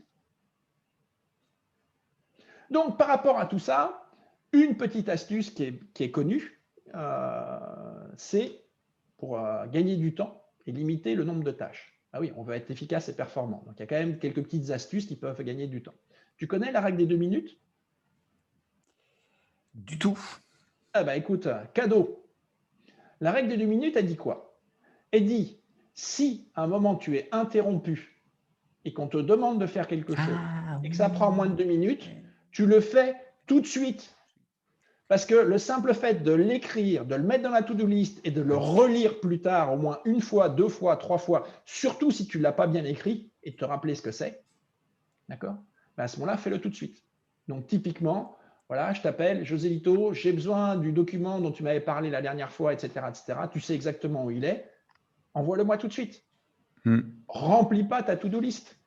Donc, par rapport à tout ça, une petite astuce qui est connue, c'est pour gagner du temps et limiter le nombre de tâches. Ah oui, on veut être efficace et performant. Donc, il y a quand même quelques petites astuces qui peuvent gagner du temps. Tu connais la règle des 2 minutes?
Du tout.
Ah bah écoute, cadeau. La règle des 2 minutes, elle dit quoi? Elle dit, si à un moment tu es interrompu et qu'on te demande de faire quelque chose et que ça prend moins de 2 minutes, tu le fais tout de suite. Parce que le simple fait de l'écrire, de le mettre dans la to-do list et de le relire plus tard, au moins 1 fois, 2 fois, 3 fois, surtout si tu ne l'as pas bien écrit et te rappeler ce que c'est, d'accord? Ben à ce moment-là, fais-le tout de suite. Donc, typiquement, voilà, je t'appelle, José Lito, j'ai besoin du document dont tu m'avais parlé la dernière fois, etc., etc. Tu sais exactement où il est. Envoie-le-moi tout de suite. Remplis pas ta to-do list.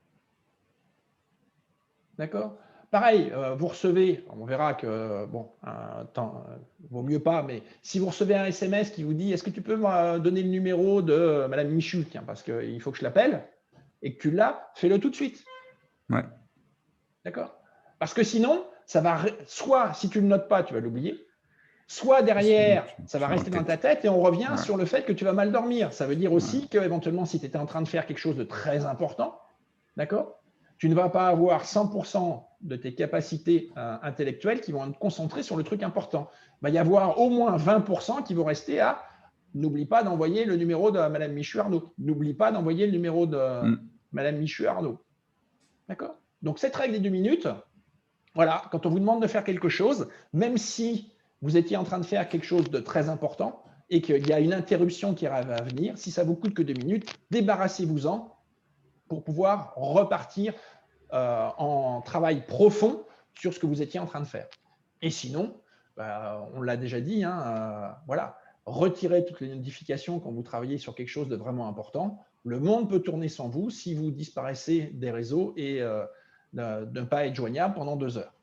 D'accord? Pareil, vous recevez, on verra que, bon, vaut mieux pas, mais si vous recevez un SMS qui vous dit « Est-ce que tu peux me donner le numéro de Madame Michu, tiens, parce qu'il faut que je l'appelle », et que tu l'as, fais-le tout de suite.
Ouais.
D'accord? Parce que sinon, ça va, soit si tu ne le notes pas, tu vas l'oublier, soit derrière, ça va rester dans ta tête et on revient sur le fait que tu vas mal dormir. Ça veut dire aussi qu'éventuellement, si tu étais en train de faire quelque chose de très important, d'accord? Tu ne vas pas avoir 100% de tes capacités intellectuelles qui vont être concentrées sur le truc important. Il va y avoir au moins 20% qui vont rester à « N'oublie pas d'envoyer le numéro de Madame Michu-Arnaud. N'oublie pas d'envoyer le numéro de Madame Michu-Arnaud. » D'accord? Donc, cette règle des 2 minutes, voilà, quand on vous demande de faire quelque chose, même si vous étiez en train de faire quelque chose de très important et qu'il y a une interruption qui va venir, si ça vous coûte que 2 minutes, débarrassez-vous-en pour pouvoir repartir en travail profond sur ce que vous étiez en train de faire. Et sinon, on l'a déjà dit, hein, voilà, retirez toutes les notifications quand vous travaillez sur quelque chose de vraiment important. Le monde peut tourner sans vous si vous disparaissez des réseaux et de ne pas être joignable pendant 2 heures.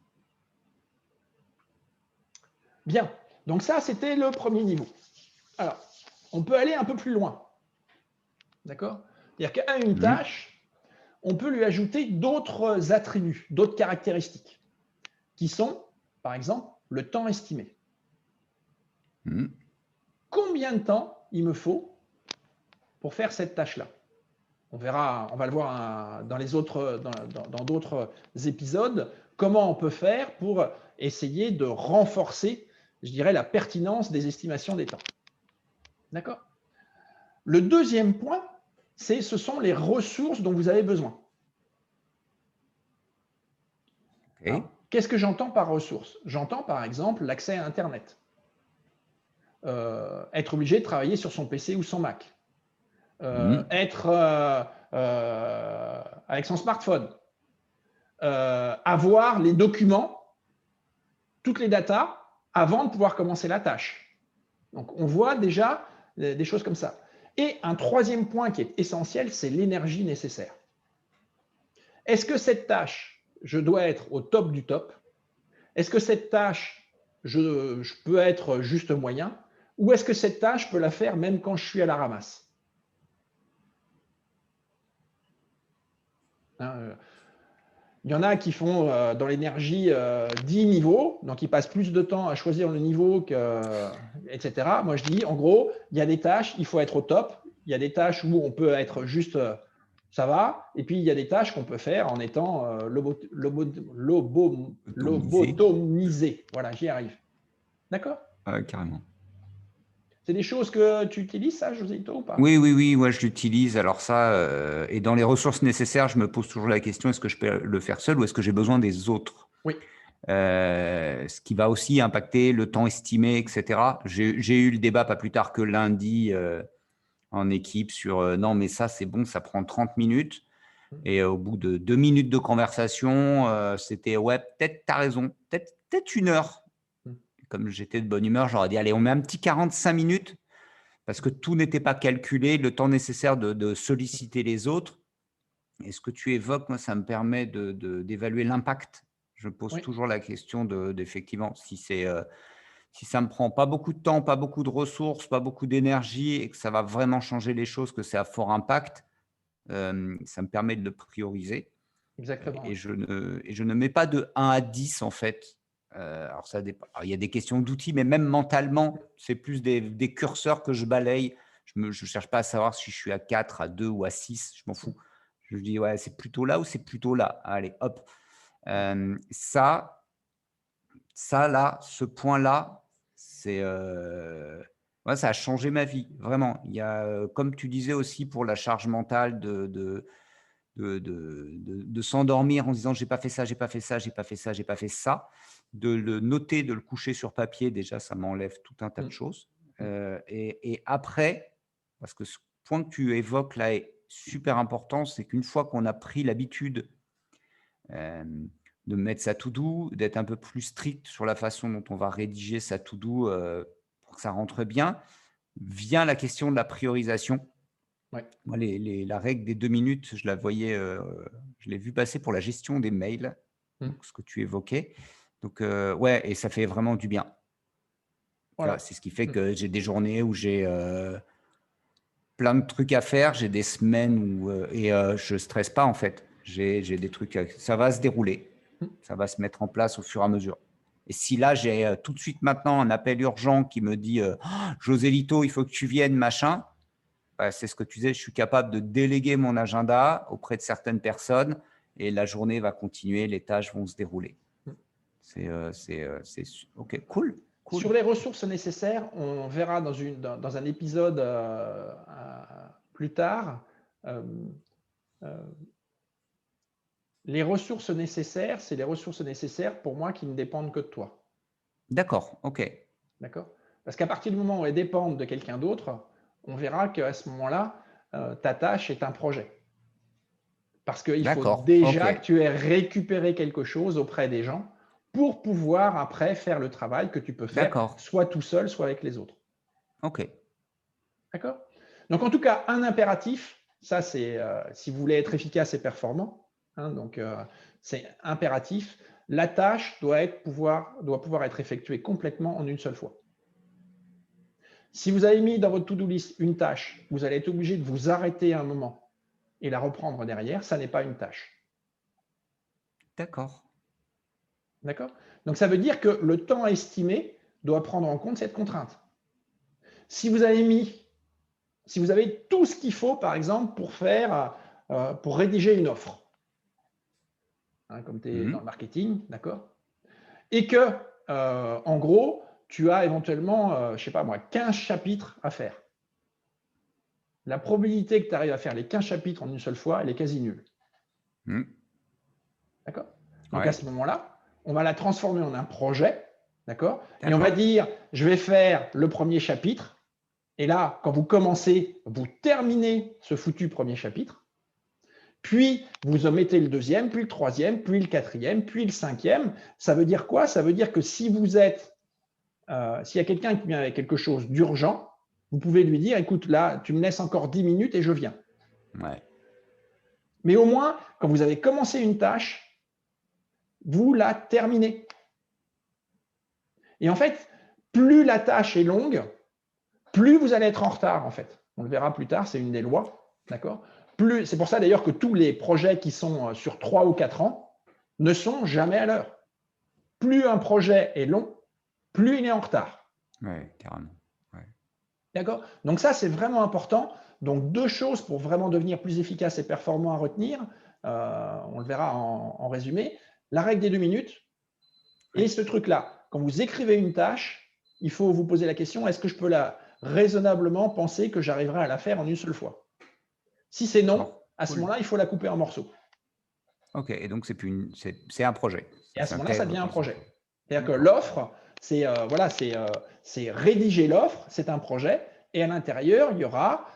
Bien, donc ça, c'était le premier niveau. Alors, on peut aller un peu plus loin. D'accord? C'est-à-dire qu'à une tâche, on peut lui ajouter d'autres attributs, d'autres caractéristiques, qui sont, par exemple, le temps estimé. Combien de temps il me faut pour faire cette tâche-là? On verra, on va le voir dans d'autres épisodes, comment on peut faire pour essayer de renforcer, je dirais, la pertinence des estimations des temps. D'accord? Le deuxième point, ce sont les ressources dont vous avez besoin. Qu'est-ce que j'entends par ressources? J'entends par exemple l'accès à Internet. Être obligé de travailler sur son PC ou son Mac. Être avec son smartphone. Avoir les documents, toutes les datas, avant de pouvoir commencer la tâche. Donc, on voit déjà des choses comme ça. Et un troisième point qui est essentiel, c'est l'énergie nécessaire. Est-ce que cette tâche, je dois être au top du top? Est-ce que cette tâche, je peux être juste moyen? Ou est-ce que cette tâche, je peux la faire même quand je suis à la ramasse? Il y en a qui font dans l'énergie 10 niveaux, donc ils passent plus de temps à choisir le niveau, etc. Moi, je dis, en gros, il y a des tâches, il faut être au top. Il y a des tâches où on peut être juste, ça va. Et puis, il y a des tâches qu'on peut faire en étant lobotomisé. Voilà, j'y arrive. D'accord?
Carrément.
C'est des choses que tu utilises, ça, José Lito, ou pas?
Oui, moi je l'utilise. Alors ça, et dans les ressources nécessaires, je me pose toujours la question, est-ce que je peux le faire seul ou est-ce que j'ai besoin des autres?
Oui.
Ce qui va aussi impacter le temps estimé, etc. J'ai eu le débat pas plus tard que lundi en équipe sur non, mais ça, c'est bon, ça prend 30 minutes. Et au bout de 2 minutes de conversation, c'était ouais, peut-être tu as raison, peut-être 1 heure. Comme j'étais de bonne humeur, j'aurais dit allez, on met un petit 45 minutes. parce que tout n'était pas calculé, le temps nécessaire de solliciter les autres. Et ce que tu évoques, moi, ça me permet d'évaluer l'impact. Je pose toujours la question d'effectivement, si ça me prend pas beaucoup de temps, pas beaucoup de ressources, pas beaucoup d'énergie et que ça va vraiment changer les choses, que c'est à fort impact, ça me permet de le prioriser.
Exactement.
Et je ne mets pas de 1 à 10 en fait. Alors ça dépend. Alors, il y a des questions d'outils, mais même mentalement, c'est plus des curseurs que je balaye. Je ne cherche pas à savoir si je suis à 4, à 2 ou à 6, je m'en fous. Je dis, ouais, c'est plutôt là ou c'est plutôt là. Allez, hop. Ça, là, ce point-là, ça a changé ma vie, vraiment. Il y a, comme tu disais aussi, pour la charge mentale de s'endormir en se disant j'ai pas fait ça, j'ai pas fait ça, j'ai pas fait ça, j'ai pas fait ça, de le noter, de le coucher sur papier, déjà ça m'enlève tout un tas de choses. Et après, parce que ce point que tu évoques là est super important, c'est qu'une fois qu'on a pris l'habitude de mettre sa to-do, d'être un peu plus strict sur la façon dont on va rédiger sa to-do pour que ça rentre bien, vient la question de la priorisation.
Ouais.
Moi, la règle des 2 minutes, je la voyais, je l'ai vu passer pour la gestion des mails, donc ce que tu évoquais. Donc, ouais, et ça fait vraiment du bien. Voilà. C'est ce qui fait que j'ai des journées où j'ai plein de trucs à faire, j'ai des semaines où je ne stresse pas en fait. J'ai des trucs, ça va se dérouler, ça va se mettre en place au fur et à mesure. Et si là, j'ai tout de suite maintenant un appel urgent qui me dit José Lito, il faut que tu viennes, machin. C'est ce que tu disais, je suis capable de déléguer mon agenda auprès de certaines personnes et la journée va continuer, les tâches vont se dérouler. C'est OK, cool.
Sur les ressources nécessaires, on verra dans un épisode plus tard. Les ressources nécessaires, c'est les ressources nécessaires pour moi qui ne dépendent que de toi.
D'accord, OK.
D'accord. Parce qu'à partir du moment où elles dépendent de quelqu'un d'autre, on verra qu'à ce moment-là, ta tâche est un projet. Parce qu'il faut déjà que tu aies récupéré quelque chose auprès des gens pour pouvoir après faire le travail que tu peux faire, soit tout seul, soit avec les autres.
OK.
D'accord. Donc, en tout cas, un impératif, ça c'est si vous voulez être efficace et performant, donc c'est impératif, la tâche doit pouvoir être effectuée complètement en une seule fois. Si vous avez mis dans votre to-do list une tâche, vous allez être obligé de vous arrêter un moment et la reprendre derrière, ça n'est pas une tâche.
D'accord.
D'accord. Donc, ça veut dire que le temps estimé doit prendre en compte cette contrainte. Si vous avez tout ce qu'il faut, par exemple, pour rédiger une offre, comme tu es dans le marketing, d'accord, et que, en gros, tu as éventuellement, je sais pas moi, 15 chapitres à faire. La probabilité que tu arrives à faire les 15 chapitres en une seule fois, elle est quasi nulle. D'accord. Donc, à ce moment-là, on va la transformer en un projet, d'accord, et on va dire, je vais faire le premier chapitre. Et là, quand vous commencez, vous terminez ce foutu premier chapitre, puis vous en mettez le deuxième, puis le troisième, puis le quatrième, puis le cinquième. Ça veut dire quoi? Ça veut dire que si s'il y a quelqu'un qui vient avec quelque chose d'urgent, vous pouvez lui dire, écoute, là, tu me laisses encore 10 minutes et je viens.
Ouais.
Mais au moins, quand vous avez commencé une tâche, vous la terminez. Et en fait, plus la tâche est longue, plus vous allez être en retard, en fait. On le verra plus tard, c'est une des lois, d'accord. C'est pour ça d'ailleurs que tous les projets qui sont sur 3 ou 4 ans ne sont jamais à l'heure. Plus un projet est long, plus il est en retard.
Oui, carrément. Ouais.
D'accord. Donc ça, c'est vraiment important. Donc 2 choses pour vraiment devenir plus efficace et performant à retenir. On le verra en résumé. La règle des 2 minutes et ce truc-là. Quand vous écrivez une tâche, il faut vous poser la question, est-ce que je peux raisonnablement penser que j'arriverai à la faire en une seule fois? Si c'est non, à ce moment-là, il faut la couper en morceaux.
OK, et donc c'est un projet.
Et à ce moment-là, ça devient un projet. C'est-à-dire que l'offre, c'est rédiger l'offre, c'est un projet, et à l'intérieur, il y aura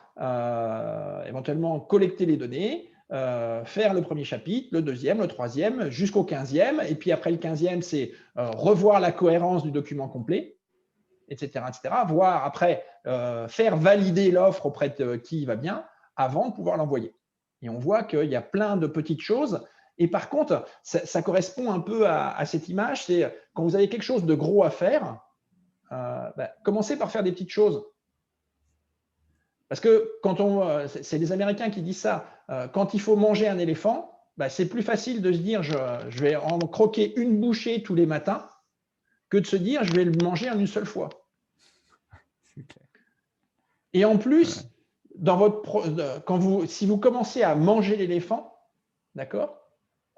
éventuellement collecter les données, faire le premier chapitre, le deuxième, le troisième, jusqu'au 15e, et puis après le 15e, c'est revoir la cohérence du document complet. etc., voire après faire valider l'offre auprès de qui va bien avant de pouvoir l'envoyer. Et on voit qu'il y a plein de petites choses. Et par contre, ça correspond un peu à cette image, c'est quand vous avez quelque chose de gros à faire, commencez par faire des petites choses. Parce que c'est les Américains qui disent ça, quand il faut manger un éléphant, c'est plus facile de se dire je vais en croquer une bouchée tous les matins que de se dire je vais le manger en une seule fois. Et en plus, si vous commencez à manger l'éléphant, d'accord,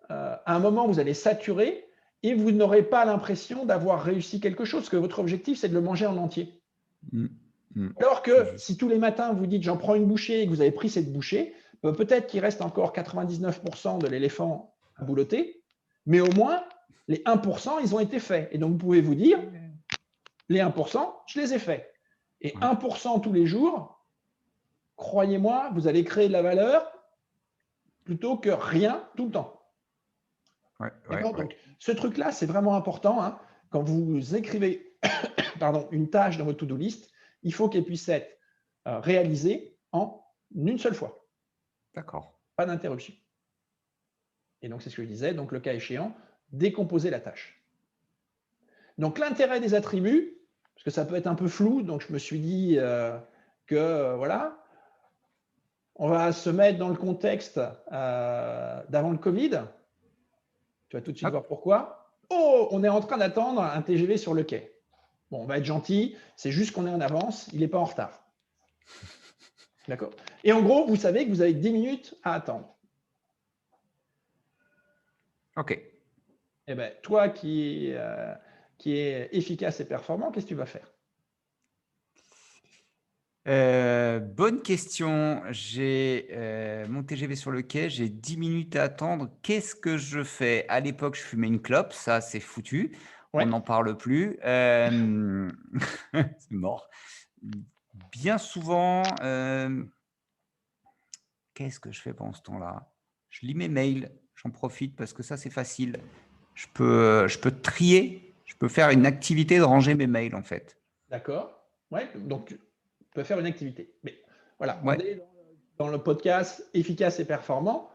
à un moment, vous allez saturer et vous n'aurez pas l'impression d'avoir réussi quelque chose, parce que votre objectif, c'est de le manger en entier. Alors que si tous les matins, vous dites j'en prends une bouchée et que vous avez pris cette bouchée, peut-être qu'il reste encore 99% de l'éléphant à boulotter, mais au moins, les 1%, ils ont été faits. Et donc, vous pouvez vous dire, les 1%, je les ai faits. Et 1% tous les jours, croyez-moi, vous allez créer de la valeur plutôt que rien tout le temps. Donc, ce truc-là, c'est vraiment important. Hein. Quand vous écrivez une tâche dans votre to-do list, il faut qu'elle puisse être réalisée en une seule fois.
D'accord.
Pas d'interruption. Et donc, c'est ce que je disais. Donc, le cas échéant, décomposer la tâche. Donc, l'intérêt des attributs, parce que ça peut être un peu flou, donc je me suis dit voilà, on va se mettre dans le contexte d'avant le Covid. Tu vas tout de suite voir pourquoi. Oh, on est en train d'attendre un TGV sur le quai. Bon, on va être gentil, c'est juste qu'on est en avance, il n'est pas en retard. D'accord. Et en gros, vous savez que vous avez 10 minutes à attendre.
OK.
Eh bien, toi qui est efficace et performant, qu'est-ce que tu vas faire?
Bonne question. J'ai mon TGV sur le quai, j'ai 10 minutes à attendre. Qu'est-ce que je fais? À l'époque, je fumais une clope, ça c'est foutu.
Ouais.
On n'en parle plus. C'est mort. Bien souvent, qu'est-ce que je fais pendant ce temps-là? Je lis mes mails, j'en profite parce que ça c'est facile. Je peux trier, je peux faire une activité de ranger mes mails en fait.
D'accord. Ouais, donc tu peux faire une activité. Mais voilà,
Ouais.
on est dans le podcast efficace et performant.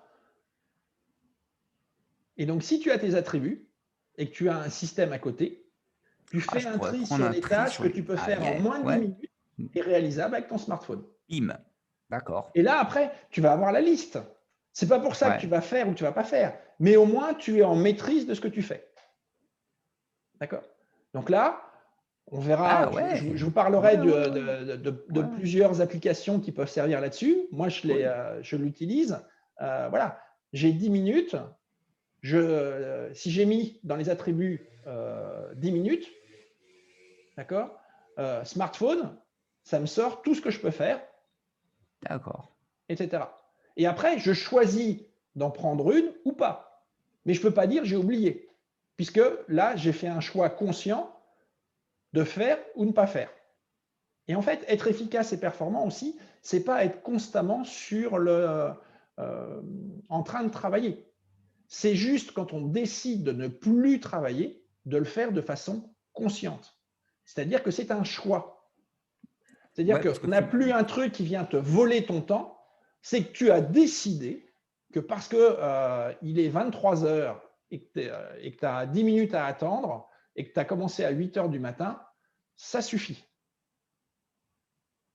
Et donc, si tu as tes attributs et que tu as un système à côté, tu fais un tri sur les tâches que tu peux faire en moins de 10 minutes et réalisables avec ton smartphone.
Bim. D'accord.
Et là, après, tu vas avoir la liste. Ce n'est pas pour ça que tu vas faire ou tu ne vas pas faire, mais au moins, tu es en maîtrise de ce que tu fais. D'accord? Donc là, on verra, je vous parlerai de plusieurs applications qui peuvent servir là-dessus. Moi, je l'utilise. Voilà, j'ai 10 minutes. Si j'ai mis dans les attributs 10 minutes, d'accord, smartphone, ça me sort tout ce que je peux faire,
d'accord,
etc. Et après, je choisis d'en prendre une ou pas. Mais je ne peux pas dire j'ai oublié, puisque là, j'ai fait un choix conscient de faire ou ne pas faire. Et en fait, être efficace et performant aussi, ce n'est pas être constamment en train de travailler. C'est juste quand on décide de ne plus travailler, de le faire de façon consciente. C'est-à-dire que c'est un choix. C'est-à-dire qu'on n'a plus un truc qui vient te voler ton temps, c'est que tu as décidé que parce qu'il est 23 heures et que tu as 10 minutes à attendre et que tu as commencé à 8 heures du matin, ça suffit.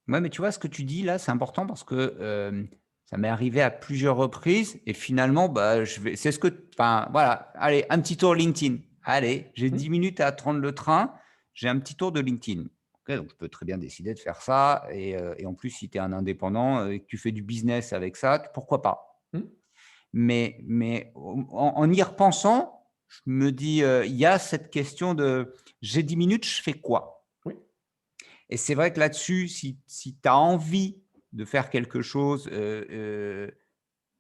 Ouais, mais tu vois, ce que tu dis là, c'est important parce que ça m'est arrivé à plusieurs reprises et finalement, voilà, allez, un petit tour LinkedIn. Allez, j'ai 10 minutes à attendre le train, j'ai un petit tour de LinkedIn. Okay, donc, je peux très bien décider de faire ça. Et en plus, si tu es un indépendant et que tu fais du business avec ça, pourquoi pas? Mais en y repensant, je me dis, il y a cette question de j'ai 10 minutes, je fais quoi? Et c'est vrai que là-dessus, si tu as envie de faire quelque chose,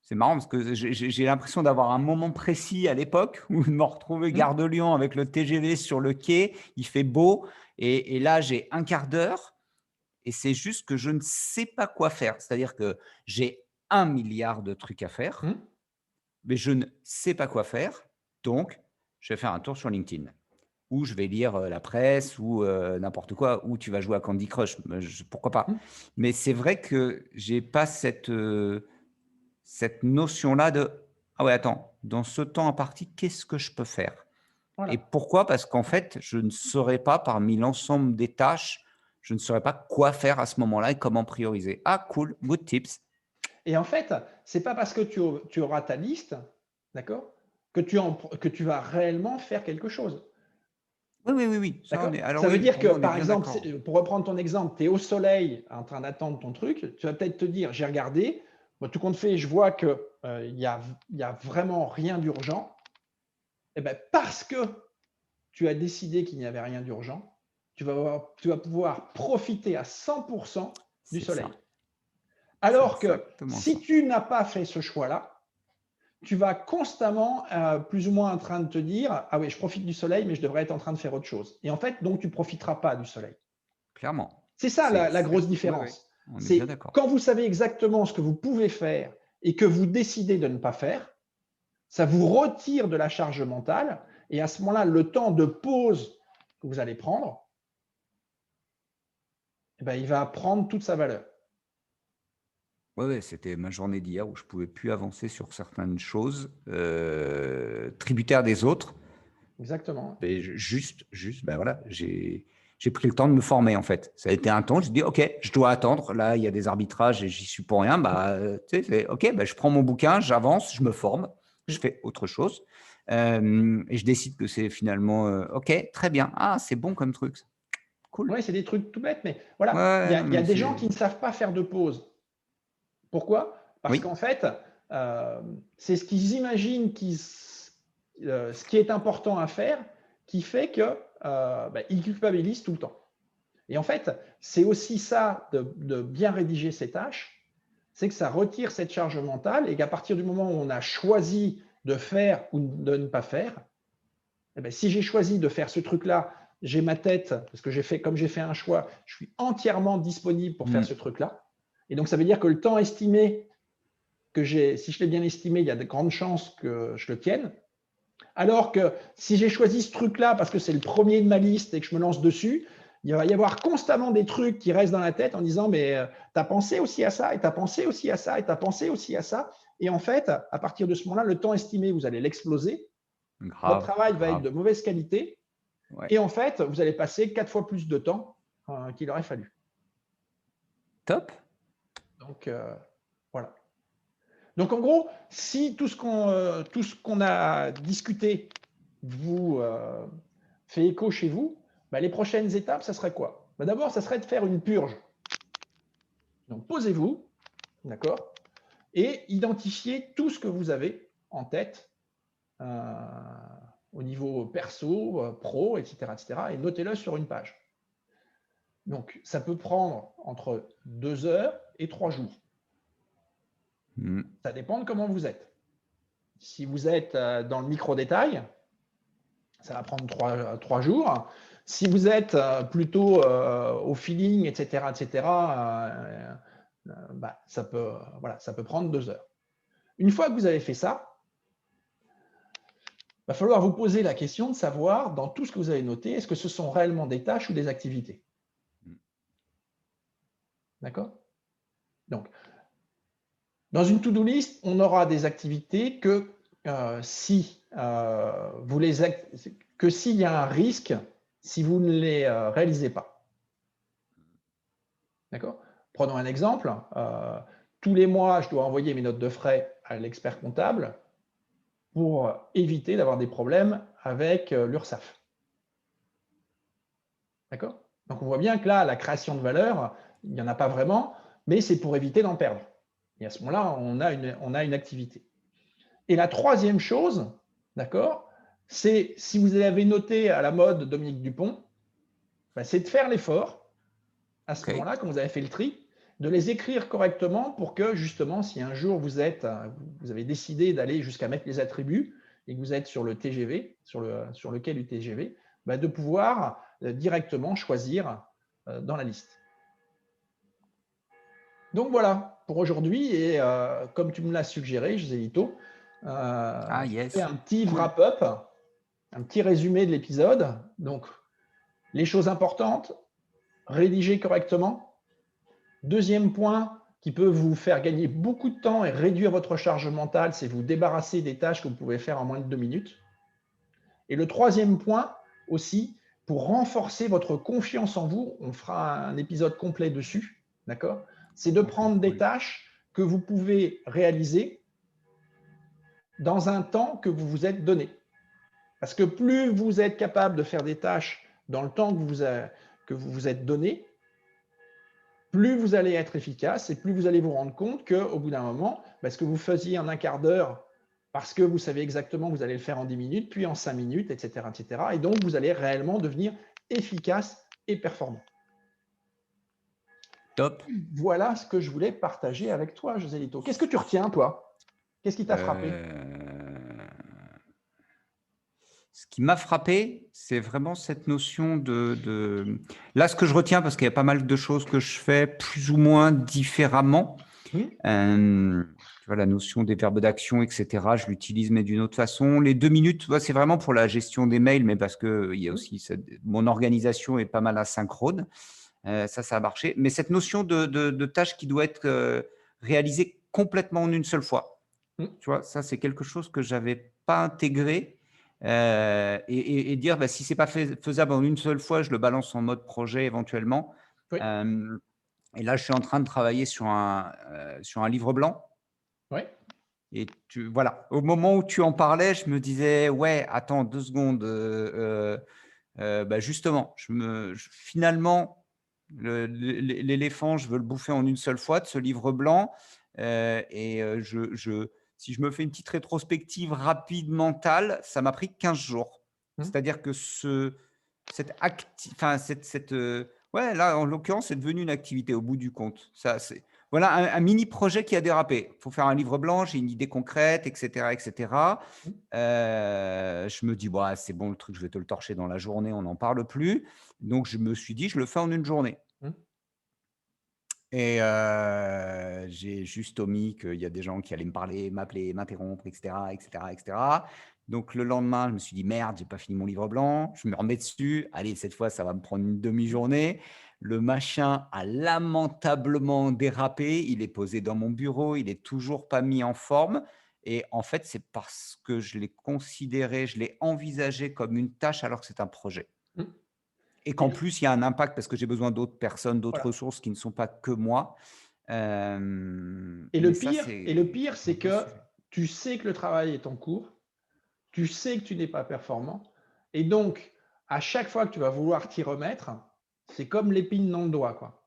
c'est marrant parce que j'ai l'impression d'avoir un moment précis à l'époque où je me retrouvais gare de Lyon avec le TGV sur le quai, il fait beau et là, j'ai un quart d'heure et c'est juste que je ne sais pas quoi faire. C'est-à-dire que j'ai 1 milliard de trucs à faire, mais je ne sais pas quoi faire, donc je vais faire un tour sur LinkedIn. ou je vais lire la presse ou n'importe quoi, ou tu vas jouer à Candy Crush, pourquoi pas. Mais c'est vrai que j'ai pas cette notion-là de « Ah ouais, attends, dans ce temps imparti, qu'est-ce que je peux faire ?» Et
Voilà.
pourquoi? Parce qu'en fait, je ne saurais pas, parmi l'ensemble des tâches, je ne saurais pas quoi faire à ce moment-là et comment prioriser. Ah cool, good tips.
Et en fait, c'est pas parce que tu auras ta liste, d'accord, que tu vas réellement faire quelque chose.
Oui, oui, oui, oui. Ça,
D'accord?
alors
Ça veut
oui,
dire
pour
que,
moi, on est
par
bien
exemple,
d'accord.
pour reprendre ton exemple, tu es au soleil en train d'attendre ton truc, tu vas peut-être te dire, j'ai regardé, bon, tout compte fait, je vois qu'il n'y a vraiment rien d'urgent. Et ben, parce que tu as décidé qu'il n'y avait rien d'urgent, tu vas pouvoir profiter à 100% du
C'est
soleil.
ça. C'est
Alors que
exactement
si
ça.
tu n'as pas fait ce choix-là, tu vas constamment, plus ou moins en train de te dire, ah oui, je profite du soleil, mais je devrais être en train de faire autre chose. Et en fait, donc, tu ne profiteras pas du soleil.
Clairement.
C'est ça la grosse
Oui, oui,
différence.
on est bien
C'est
d'accord.
quand vous savez exactement ce que vous pouvez faire et que vous décidez de ne pas faire, ça vous retire de la charge mentale. Et à ce moment-là, le temps de pause que vous allez prendre, eh ben, il va prendre toute sa valeur.
Ouais, ouais, c'était ma journée d'hier où je pouvais plus avancer sur certaines choses, tributaires des autres.
Exactement.
Et juste, ben voilà, j'ai pris le temps de me former, en fait. Ça a été un temps, je dis: «OK, je dois attendre. Là, il y a des arbitrages et j'y suis pour rien». Bah, tu sais, c'est OK, bah, je prends mon bouquin, j'avance, je me forme, je fais autre chose, et je décide que c'est finalement, OK, très bien. Ah, c'est bon comme truc ça. Cool.
Oui, c'est des trucs tout bêtes, mais
Ouais,
voilà, il y
ouais,
a,
non,
il y a
mais
des gens
c'est
qui ne savent pas faire de pause. Pourquoi? Parce
oui,
qu'en fait, c'est ce qu'ils imaginent ce qui est important à faire qui fait que ils culpabilisent tout le temps. Et en fait, c'est aussi ça de bien rédiger ses tâches, c'est que ça retire cette charge mentale et qu'à partir du moment où on a choisi de faire ou de ne pas faire, eh bien, si j'ai choisi de faire ce truc-là, j'ai ma tête, parce que comme j'ai fait un choix, je suis entièrement disponible pour faire
mmh,
ce truc-là. Et donc, ça veut dire que le temps estimé si je l'ai bien estimé, il y a de grandes chances que je le tienne. Alors que si j'ai choisi ce truc-là parce que c'est le premier de ma liste et que je me lance dessus, il va y avoir constamment des trucs qui restent dans la tête en disant mais tu as pensé aussi à ça et tu as pensé aussi à ça et tu as pensé aussi à ça. Et en fait, à partir de ce moment-là, le temps estimé, vous allez l'exploser. Votre
grave,
travail va être
grave.
de mauvaise qualité
Ouais.
et en fait, vous allez passer 4 fois plus de temps qu'il aurait fallu.
Top.
Donc, voilà. Donc, en gros, si tout ce qu'on a discuté vous fait écho chez vous, bah, les prochaines étapes, ça serait quoi? Bah, d'abord, ça serait de faire une purge. Donc, posez-vous, d'accord, et identifiez tout ce que vous avez en tête euh, au niveau perso, pro, etc., etc., et notez-le sur une page. Donc, ça peut prendre entre 2 heures et 3 jours.
Mmh.
Ça dépend de comment vous êtes. Si vous êtes dans le micro-détail, ça va prendre 3 jours. Si vous êtes plutôt au feeling, etc., bah, ça peut prendre 2 heures. Une fois que vous avez fait ça, il va falloir vous poser la question de savoir, dans tout ce que vous avez noté, est-ce que ce sont réellement des tâches ou des activités? D'accord? Donc, dans une to-do list, on n'aura des activités que s'il y a un risque, si vous ne les réalisez pas. D'accord? Prenons un exemple. Tous les mois, je dois envoyer mes notes de frais à l'expert comptable pour éviter d'avoir des problèmes avec l'URSSAF. D'accord? Donc, on voit bien que là, la création de valeur, il n'y en a pas vraiment, mais c'est pour éviter d'en perdre. Et à ce moment-là, on a une activité. Et la troisième chose, d'accord, c'est si vous avez noté à la mode Dominique Dupont, ben, c'est de faire l'effort à ce
OK.
moment-là, quand vous avez fait le tri, de les écrire correctement pour que justement, si un jour vous avez décidé d'aller jusqu'à mettre les attributs et que vous êtes sur le TGV, sur le quai du TGV, ben, de pouvoir directement choisir dans la liste. Donc voilà pour aujourd'hui et comme tu me l'as suggéré, Giselito,
Ah
je fais
yes,
un petit
cool.
wrap-up un petit résumé de l'épisode. Donc, les choses importantes, rédiger correctement. Deuxième point qui peut vous faire gagner beaucoup de temps et réduire votre charge mentale, c'est vous débarrasser des tâches que vous pouvez faire en moins de 2 minutes. Et le troisième point aussi, pour renforcer votre confiance en vous, on fera un épisode complet dessus, d'accord? C'est de prendre des tâches que vous pouvez réaliser dans un temps que vous vous êtes donné. Parce que plus vous êtes capable de faire des tâches dans le temps que vous vous êtes donné, plus vous allez être efficace et plus vous allez vous rendre compte qu'au bout d'un moment, ce que vous faisiez en un quart d'heure, parce que vous savez exactement que vous allez le faire en 10 minutes, puis en 5 minutes, etc., etc. Et donc, vous allez réellement devenir efficace et performant.
Top.
Voilà ce que je voulais partager avec toi, José Lito. Qu'est-ce que tu retiens, toi? Qu'est-ce qui t'a frappé?
Ce qui m'a frappé, c'est vraiment cette notion de… Là, ce que je retiens, parce qu'il y a pas mal de choses que je fais plus ou moins différemment. Tu vois, la notion des verbes d'action, etc., je l'utilise, mais d'une autre façon. Les 2 minutes, c'est vraiment pour la gestion des mails, mais parce que il y a aussi mon organisation est pas mal asynchrone. Ça a marché. Mais cette notion de tâche qui doit être réalisée complètement en une seule fois, tu vois, ça, c'est quelque chose que je n'avais pas intégré. Et dire, si ce n'est pas faisable en une seule fois, je le balance en mode projet éventuellement.
Oui.
Et là, je suis en train de travailler sur un livre blanc.
Oui.
Et voilà, au moment où tu en parlais, je me disais, ouais, attends 2 secondes. Justement, finalement, l'éléphant, je veux le bouffer en une seule fois de ce livre blanc. Si je me fais une petite rétrospective rapide mentale, ça m'a pris 15 jours. C'est-à-dire que là, en l'occurrence, c'est devenu une activité au bout du compte. Voilà un mini projet qui a dérapé. Il faut faire un livre blanc, j'ai une idée concrète, etc., etc. Je me dis, c'est bon, le truc, je vais te le torcher dans la journée, on n'en parle plus. Donc, je me suis dit, je le fais en une journée. Et j'ai juste omis qu'il y a des gens qui allaient me parler, m'appeler, m'interrompre, etc., etc., etc. Donc, le lendemain, je me suis dit, merde, j'ai pas fini mon livre blanc. Je me remets dessus. Allez, cette fois, ça va me prendre une demi-journée. Le machin a lamentablement dérapé. Il est posé dans mon bureau. Il n'est toujours pas mis en forme. Et en fait, c'est parce que je l'ai considéré, je l'ai envisagé comme une tâche alors que c'est un projet. Et qu'en plus, il y a un impact parce que j'ai besoin d'autres personnes, d'autres ressources qui ne sont pas que moi.
Et le pire, c'est que tu sais que le travail est en cours, tu sais que tu n'es pas performant, et donc, à chaque fois que tu vas vouloir t'y remettre, c'est comme l'épine dans le doigt, quoi.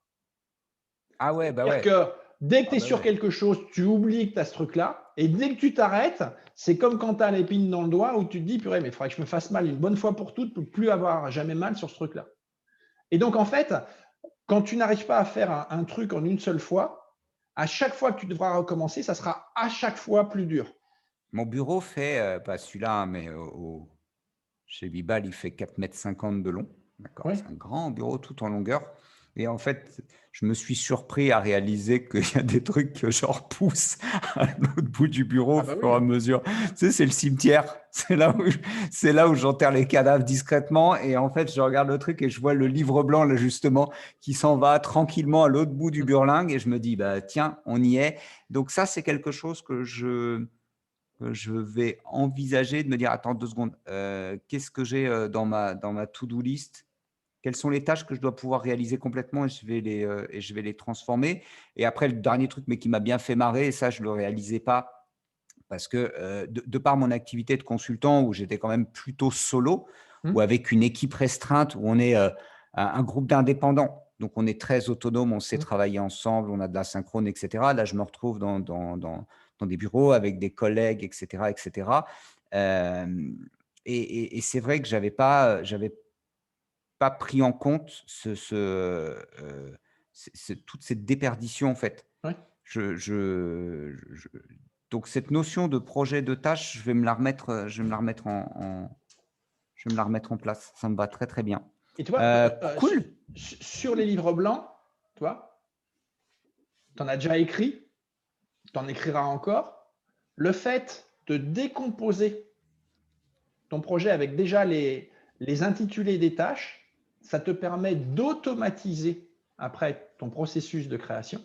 Ah ouais,
C'est-à-dire que dès que tu es sur quelque chose, tu oublies que tu as ce truc-là, et dès que tu t'arrêtes, c'est comme quand tu as l'épine dans le doigt où tu te dis, purée, mais il faudrait que je me fasse mal une bonne fois pour toutes pour ne plus avoir jamais mal sur ce truc-là. Et donc, en fait, quand tu n'arrives pas à faire un truc en une seule fois, à chaque fois que tu devras recommencer, ça sera à chaque fois plus dur.
Mon bureau fait, pas celui-là, mais chez Bibal, il fait 4,50 m de long. D'accord, c'est un grand bureau tout en longueur. Et en fait, je me suis surpris à réaliser qu'il y a des trucs que je repousse à l'autre bout du bureau au fur et à mesure. Tu sais, c'est le cimetière. C'est là où j'enterre les cadavres discrètement. Et en fait, je regarde le truc et je vois le livre blanc, là, justement, qui s'en va tranquillement à l'autre bout du burlingue. Et je me dis, tiens, on y est. Donc ça, c'est quelque chose que je vais envisager de me dire, attends 2 secondes, qu'est-ce que j'ai dans ma to-do list? Quelles sont les tâches que je dois pouvoir réaliser complètement et je vais les transformer. Et après, le dernier truc, mais qui m'a bien fait marrer, et ça, je ne le réalisais pas, parce que de par mon activité de consultant, où j'étais quand même plutôt solo, ou avec une équipe restreinte, où on est un groupe d'indépendants, donc on est très autonome, on sait travailler ensemble, on a de la synchrone, etc. Là, je me retrouve dans des bureaux avec des collègues, etc., etc. Et c'est vrai que j'avais pas pris en compte toute cette déperdition, en fait. Donc, cette notion de projet de tâche, je vais me la remettre en place. Ça me va très, très bien.
Et tu vois,
cool.
Sur les livres blancs, tu vois, tu en as déjà écrit, tu en écriras encore. Le fait de décomposer ton projet avec déjà les intitulés des tâches, ça te permet d'automatiser après ton processus de création.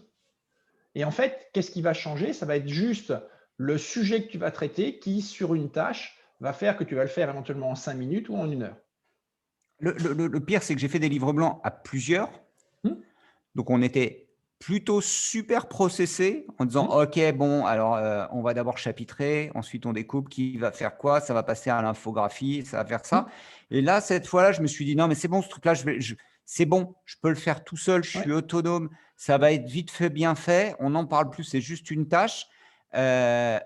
Et en fait, qu'est-ce qui va changer? Ça va être juste le sujet que tu vas traiter qui, sur une tâche, va faire que tu vas le faire éventuellement en 5 minutes ou en 1 heure.
Le pire, c'est que j'ai fait des livres blancs à plusieurs. Donc, on était plutôt super processé en disant OK, bon, alors on va d'abord chapitrer, ensuite on découpe qui va faire quoi, ça va passer à l'infographie, ça va faire ça. Et là, cette fois-là, je me suis dit non, mais c'est bon, ce truc-là, c'est bon, je peux le faire tout seul, je suis autonome, ça va être vite fait, bien fait, on n'en parle plus, c'est juste une tâche. Je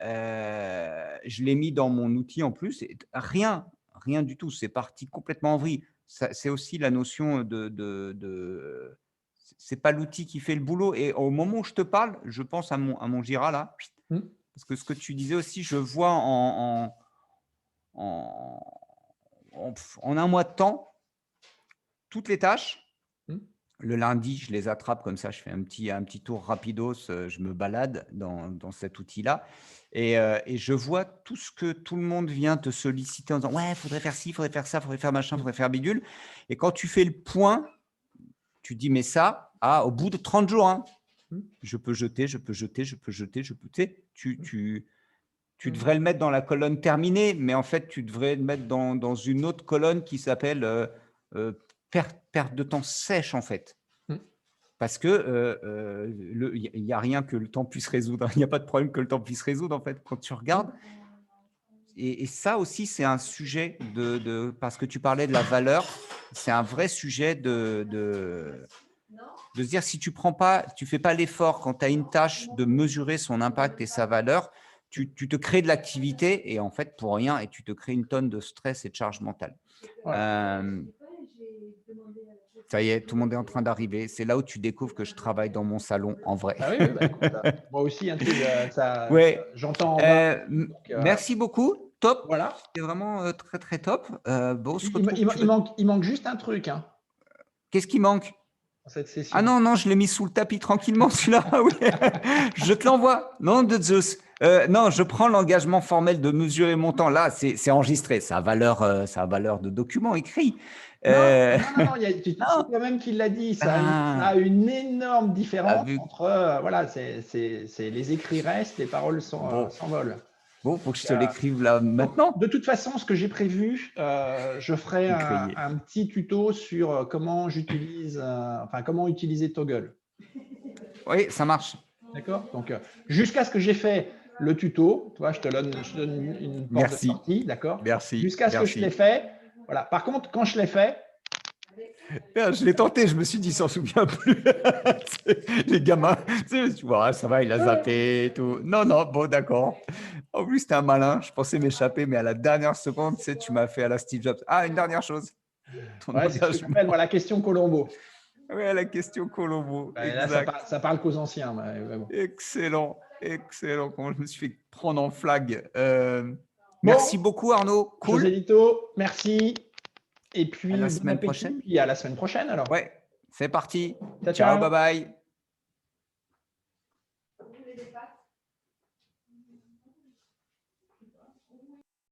l'ai mis dans mon outil en plus, et rien du tout, c'est parti complètement en vrille. C'est aussi la notion de c'est pas l'outil qui fait le boulot. Et au moment où je te parle, je pense à mon Jira là, parce que ce que tu disais aussi, je vois en un mois de temps toutes les tâches. Le lundi, je les attrape comme ça, je fais un petit tour rapidos, je me balade dans cet outil-là et je vois tout ce que tout le monde vient te solliciter en disant ouais, il faudrait faire ci, il faudrait faire ça, il faudrait faire machin, il faudrait faire bidule. Et quand tu fais le point, tu dis mais ça, au bout de 30 jours, hein, je peux jeter. Tu devrais le mettre dans la colonne terminée, mais en fait, tu devrais le mettre dans une autre colonne qui s'appelle perte de temps sèche, en fait. Parce que il n'y a rien que le temps puisse résoudre. Il n'y a pas de problème que le temps puisse résoudre, en fait, quand tu regardes. Et ça aussi, c'est un sujet parce que tu parlais de la valeur, c'est un vrai sujet de se dire si tu fais pas l'effort quand tu as une tâche de mesurer son impact et sa valeur, tu te crées de l'activité et en fait pour rien et tu te crées une tonne de stress et de charge mentale. Ça y est, tout le monde est en train d'arriver. C'est là où tu découvres que je travaille dans mon salon en vrai.
Ah oui, écoute, moi aussi, j'entends en bas.
Merci beaucoup. Top.
Voilà.
C'était vraiment très, très top. Bon,
il manque juste un truc. Hein.
Qu'est-ce qui manque?
Cette session.
Ah non, je l'ai mis sous le tapis tranquillement, celui-là. Oui. Je te l'envoie. Non, de Zeus. Non, je prends l'engagement formel de mesurer mon temps. Là, c'est enregistré. Ça a valeur de document écrit.
Non, c'est toi-même qui l'a dit. Ça a une énorme différence entre, voilà, c'est les écrits restent, les paroles s'envolent.
Bon, faut que je te l'écrive là maintenant.
De toute façon, ce que j'ai prévu, je ferai un petit tuto sur comment comment utiliser Toggl.
Oui, ça marche.
D'accord. Donc, jusqu'à ce que j'ai fait le tuto, tu vois, je te donne une porte de sortie, d'accord.
Merci.
Jusqu'à ce que je l'ai fait. Voilà. Par contre, quand je l'ai fait,
je l'ai tenté, je me suis dit, il s'en souvient plus. Les gamins, tu vois, ça va, il a zappé et tout. Non, bon, d'accord. En plus, t'es un malin. Je pensais m'échapper, mais à la dernière seconde, tu m'as fait à la Steve Jobs. Ah, une dernière chose.
C'est ce que j'appelle la question Colombo.
Oui, la question Colombo.
Là, ça parle qu'aux anciens. Bon.
Excellent. Comment je me suis fait prendre en flag. Merci beaucoup, Arnaud. Cool.
Joselito, merci. Et puis,
à la semaine prochaine.
Et à la semaine prochaine, alors.
Ouais, c'est parti.
Ciao,
bye bye.